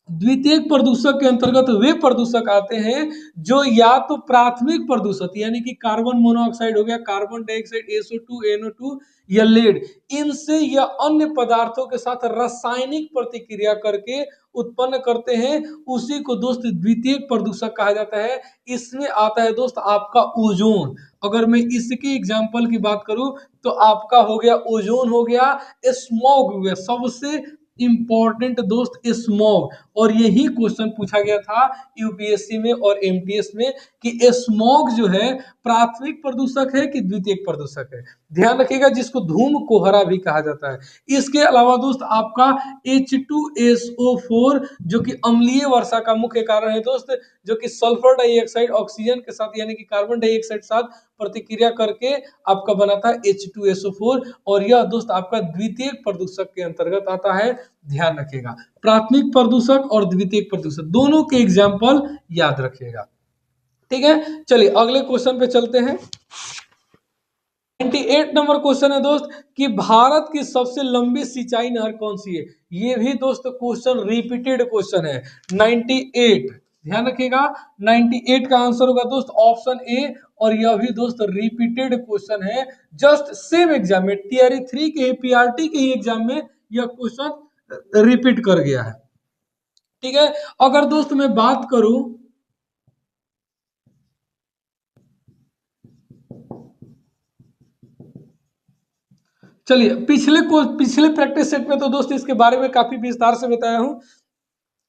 द्वितीयक प्रदूषक के अंतर्गत वे प्रदूषक आते हैं जो या तो प्राथमिक प्रदूषक यानी कि कार्बन मोनोऑक्साइड हो गया, कार्बन डाइऑक्साइड, SO2, NO2 या लेड, इनसे या अन्य पदार्थों के साथ रासायनिक प्रतिक्रिया करके उत्पन्न करते हैं, उसी को दोस्त द्वितीयक प्रदूषक कहा जाता है। इसमें आता है दोस्त आपका ओजोन। अगर मैं इसके एग्जाम्पल की बात करूं तो आपका हो गया ओजोन, हो गया स्मॉग, हो गया सबसे इंपॉर्टेंट दोस्त स्मॉग, और यही क्वेश्चन पूछा गया था यूपीएससी में और एमटीएस में कि स्मॉग जो है प्राथमिक प्रदूषक है कि द्वितीयक प्रदूषक है, ध्यान रखिएगा, जिसको धूम कोहरा भी कहा जाता है। इसके अलावा दोस्त आपका H2SO4 जो कि अम्लीय वर्षा का मुख्य कारण है दोस्त, जो कि सल्फर डाइऑक्साइड ऑक्सीजन के साथ यानी कि कार्बन डाइऑक्साइड साथ प्रतिक्रिया करके आपका बनाता है H2SO4, और यह दोस्त आपका द्वितीयक प्रदूषक के अंतर्गत आता है, ध्यान रखिएगा। प्राथमिक प्रदूषक और द्वितीयक प्रदूषक दोनों के एग्जाम्पल याद रखिएगा, ठीक है। चलिए अगले क्वेश्चन पे चलते हैं। 98 नंबर क्वेश्चन है दोस्त कि भारत की सबसे लंबी सिंचाई नहर कौन सी है। ये भी दोस्त क्वेश्चन रिपीटेड क्वेश्चन है 98, ध्यान रखिएगा 98 का आंसर होगा दोस्त ऑप्शन ए, और यह भी दोस्त रिपीटेड क्वेश्चन है, जस्ट सेम एग्जाम में टीआरई 3 के पीआरटी के ही एग्जाम में यह क्वेश्चन रिपीट कर गया है, ठीक है। अगर दोस्त मैं बात करूं, चलिए पिछले प्रैक्टिस सेट में तो दोस्त इसके बारे में काफी विस्तार से बताया हूं,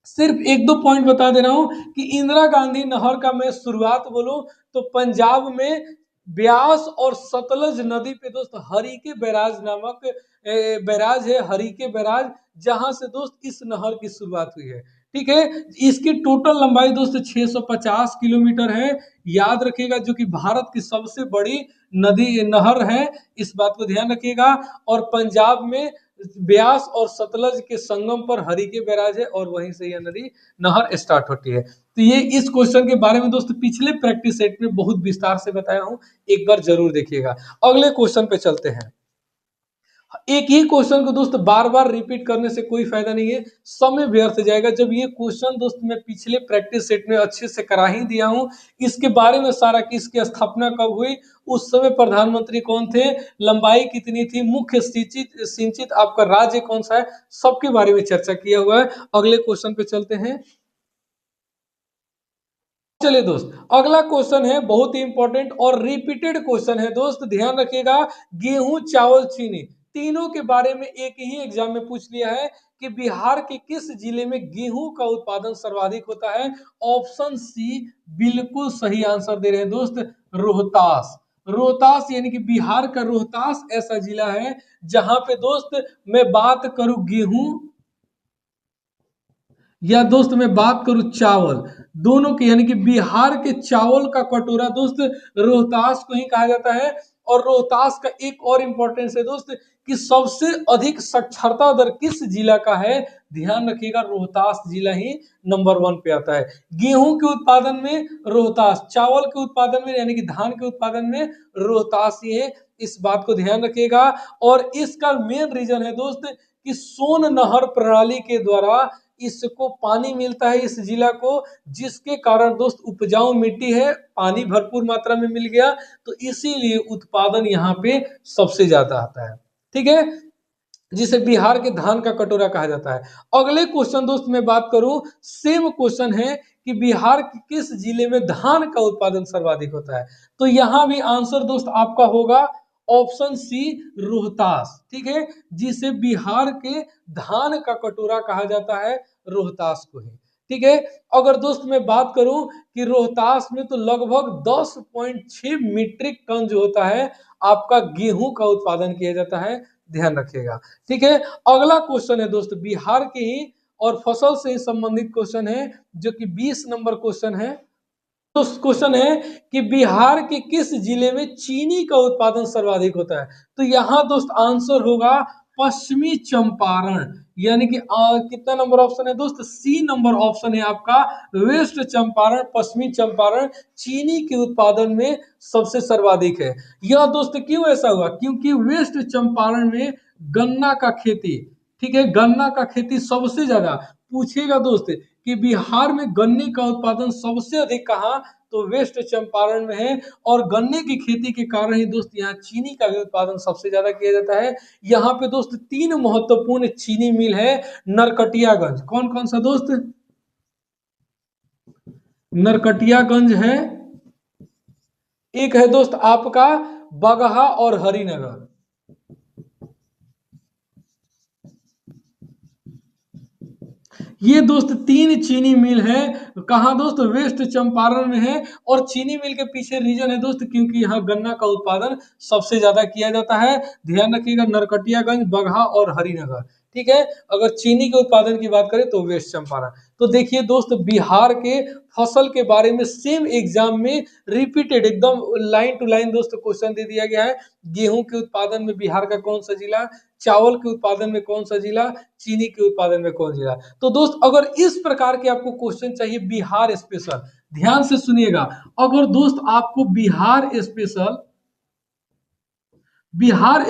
सिर्फ 1-2 पॉइंट बता दे रहा हूं कि इंदिरा गांधी नहर का मैं शुरुआत बोलूं तो पंजाब में ब्यास और सतलज नदी पे दोस्त हरीके बैराज नामक बैराज है, हरीके बैराज, जहां से दोस्त इस नहर की शुरुआत हुई है, ठीक है। इसकी टोटल लंबाई दोस्त 650 किलोमीटर है, याद रखिएगा, जो कि भारत की सबसे बड़ी नदी नहर है, इस बात को ध्यान रखिएगा। और पंजाब में ब्यास और सतलज के संगम पर हरीके बैराज है, और वहीं से यह नदी नहर स्टार्ट होती है। तो ये इस क्वेश्चन के बारे में दोस्त पिछले प्रैक्टिस सेट में बहुत विस्तार से बताया हूं, एक बार जरूर देखिएगा। अगले क्वेश्चन पे चलते हैं। एक ही क्वेश्चन को दोस्त बार बार रिपीट करने से कोई फायदा नहीं है, समय व्यर्थ जाएगा। जब ये क्वेश्चन दोस्त मैं पिछले प्रैक्टिस सेट में अच्छे से करा ही दिया हूं, इसके बारे में सारा कि इसकी स्थापना कब हुई, उस समय प्रधानमंत्री कौन थे, लंबाई कितनी थी, मुख्य सिंचित सिंचित आपका राज्य कौन सा है, सबके बारे में चर्चा किया हुआ है। अगले क्वेश्चन पे चलते हैं। चलिए दोस्त अगला क्वेश्चन है बहुत ही इंपॉर्टेंट और रिपीटेड क्वेश्चन है दोस्त, ध्यान रखिएगा। गेहूं, चावल, चीनी तीनों के बारे में एक ही एग्जाम में पूछ लिया है कि बिहार के किस जिले में गेहूं का उत्पादन सर्वाधिक होता है। ऑप्शन सी बिल्कुल सही आंसर दे रहे हैं दोस्त, रोहतास। रोहतास यानी कि बिहार का रोहतास ऐसा जिला है जहां पे दोस्त मैं बात करूं गेहूं या दोस्त मैं बात करूं चावल, दोनों के यानी कि बिहार के चावल का कटोरा दोस्त रोहतास को ही कहा जाता है। और रोहतास का एक और इंपॉर्टेंस है दोस्त कि सबसे अधिक साक्षरता दर किस जिला का है, ध्यान रखिएगा रोहतास जिला ही नंबर 1 पे आता है। गेहूं के उत्पादन में रोहतास, चावल के उत्पादन में यानी कि धान के उत्पादन में रोहतास ही है, इस बात को ध्यान रखिएगा। और इसका मेन रीजन है दोस्त कि सोन नहर प्रणाली के द्वारा इसको पानी मिलता है इस जिला को, जिसके कारण दोस्त उपजाऊ मिट्टी है, पानी भरपूर मात्रा में मिल गया, तो इसीलिए उत्पादन यहाँ पे सबसे ज्यादा आता है। ठीक है, जिसे बिहार के धान का कटोरा कहा जाता है। अगले क्वेश्चन दोस्त मैं बात करूं, सेम क्वेश्चन है कि बिहार के किस जिले में धान का उत्पादन सर्वाधिक होता है। तो यहां भी आंसर दोस्त आपका होगा ऑप्शन सी, रोहतास। ठीक है, जिसे बिहार के धान का कटोरा कहा जाता है, रोहतास को ही। ठीक है, अगर दोस्त मैं बात करूं कि रोहतास में तो लगभग 10.6 मीट्रिक टन जो होता है आपका गेहूं का उत्पादन किया जाता है, ध्यान रखिएगा। ठीक है, अगला क्वेश्चन है दोस्त बिहार के ही और फसल से ही संबंधित क्वेश्चन है, जो कि 20 नंबर क्वेश्चन है। तो क्वेश्चन है कि बिहार के किस जिले में चीनी का उत्पादन सर्वाधिक होता है। तो यहाँ दोस्त आंसर होगा पश्चिमी चंपारण, यानी कि कितना नंबर ऑप्शन है दोस्त, सी नंबर ऑप्शन है आपका, वेस्ट चंपारण, पश्चिमी चंपारण चीनी के उत्पादन में सबसे सर्वाधिक है। यह दोस्त क्यों ऐसा हुआ, क्योंकि वेस्ट चंपारण में गन्ना का खेती, ठीक है, गन्ना का खेती सबसे ज्यादा पूछेगा दोस्त कि बिहार में गन्ने का उत्पादन सबसे अधिक कहाँ, तो वेस्ट चंपारण में है। और गन्ने की खेती के कारण ही दोस्त यहाँ चीनी का भी उत्पादन सबसे ज्यादा किया जाता है। यहाँ पे दोस्त 3 महत्वपूर्ण चीनी मिल है नरकटियागंज। कौन कौन सा दोस्त, नरकटियागंज है, एक है दोस्त आपका बगहा और हरिनगर। ये दोस्त 3 चीनी मिल है, कहाँ दोस्त, वेस्ट चंपारण में है। और चीनी मिल के पीछे रीजन है दोस्त, क्योंकि यहाँ गन्ना का उत्पादन सबसे ज्यादा किया जाता है। ध्यान रखिएगा, नरकटियागंज, बगहा और हरिनगर। ठीक है, अगर चीनी के उत्पादन की बात करें तो वेस्ट चंपारण। तो देखिए दोस्त, बिहार के फसल के बारे में सेम एग्जाम में रिपीटेड एकदम लाइन टू लाइन दोस्त क्वेश्चन दे दिया गया है। गेहूं के उत्पादन में बिहार का कौन सा जिला, चावल के उत्पादन में कौन सा जिला, चीनी के उत्पादन में कौन जिला। तो दोस्त अगर इस प्रकार के आपको क्वेश्चन चाहिए बिहार स्पेशल, ध्यान से सुनिएगा, अगर दोस्त आपको बिहार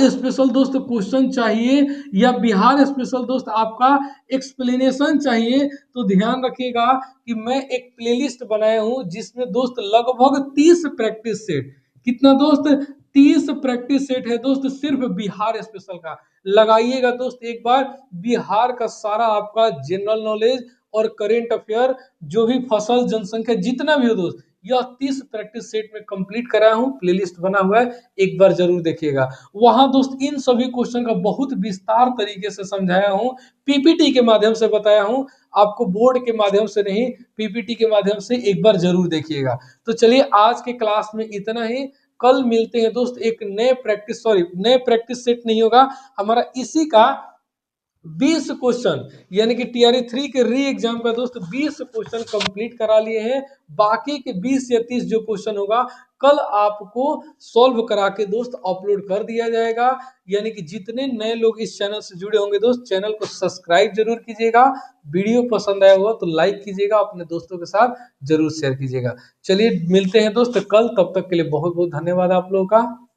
स्पेशल दोस्त क्वेश्चन चाहिए या बिहार स्पेशल दोस्त आपका एक्सप्लेनेशन चाहिए, तो ध्यान रखिएगा कि मैं एक प्लेलिस्ट बनाया हूं जिसमें दोस्त लगभग 30 प्रैक्टिस सेट, कितना दोस्त, 30 प्रैक्टिस सेट है दोस्त सिर्फ बिहार स्पेशल का। लगाइएगा दोस्त एक बार, बिहार का सारा आपका जनरल नॉलेज और करेंट अफेयर, जो भी फसल जनसंख्या जितना भी हो दोस्त, यह 30 प्रैक्टिस सेट में कंप्लीट कराया हूँ, प्लेलिस्ट बना हुआ है, एक बार जरूर देखिएगा। वहां दोस्त इन सभी क्वेश्चन का बहुत विस्तार तरीके से समझाया हूँ, पीपीटी के माध्यम से बताया हूँ, आपको बोर्ड के माध्यम से नहीं, पीपीटी के माध्यम से एक बार जरूर देखिएगा। तो चलिए आज के क्लास में इतना ही, कल मिलते हैं दोस्त एक नए प्रैक्टिस सेट नहीं होगा हमारा, इसी का 20 क्वेश्चन, यानी कि टीआरई 3 के री एग्जाम का दोस्त 20 क्वेश्चन कंप्लीट करा लिए हैं। बाकी के 20 या 30 जो क्वेश्चन होगा कल आपको सॉल्व करा के दोस्त अपलोड कर दिया जाएगा। यानी कि जितने नए लोग इस चैनल से जुड़े होंगे दोस्त, चैनल को सब्सक्राइब जरूर कीजिएगा, वीडियो पसंद आया हुआ तो लाइक कीजिएगा, अपने दोस्तों के साथ जरूर शेयर कीजिएगा। चलिए मिलते हैं दोस्त कल, तब तक के लिए बहुत बहुत धन्यवाद आप लोगों का।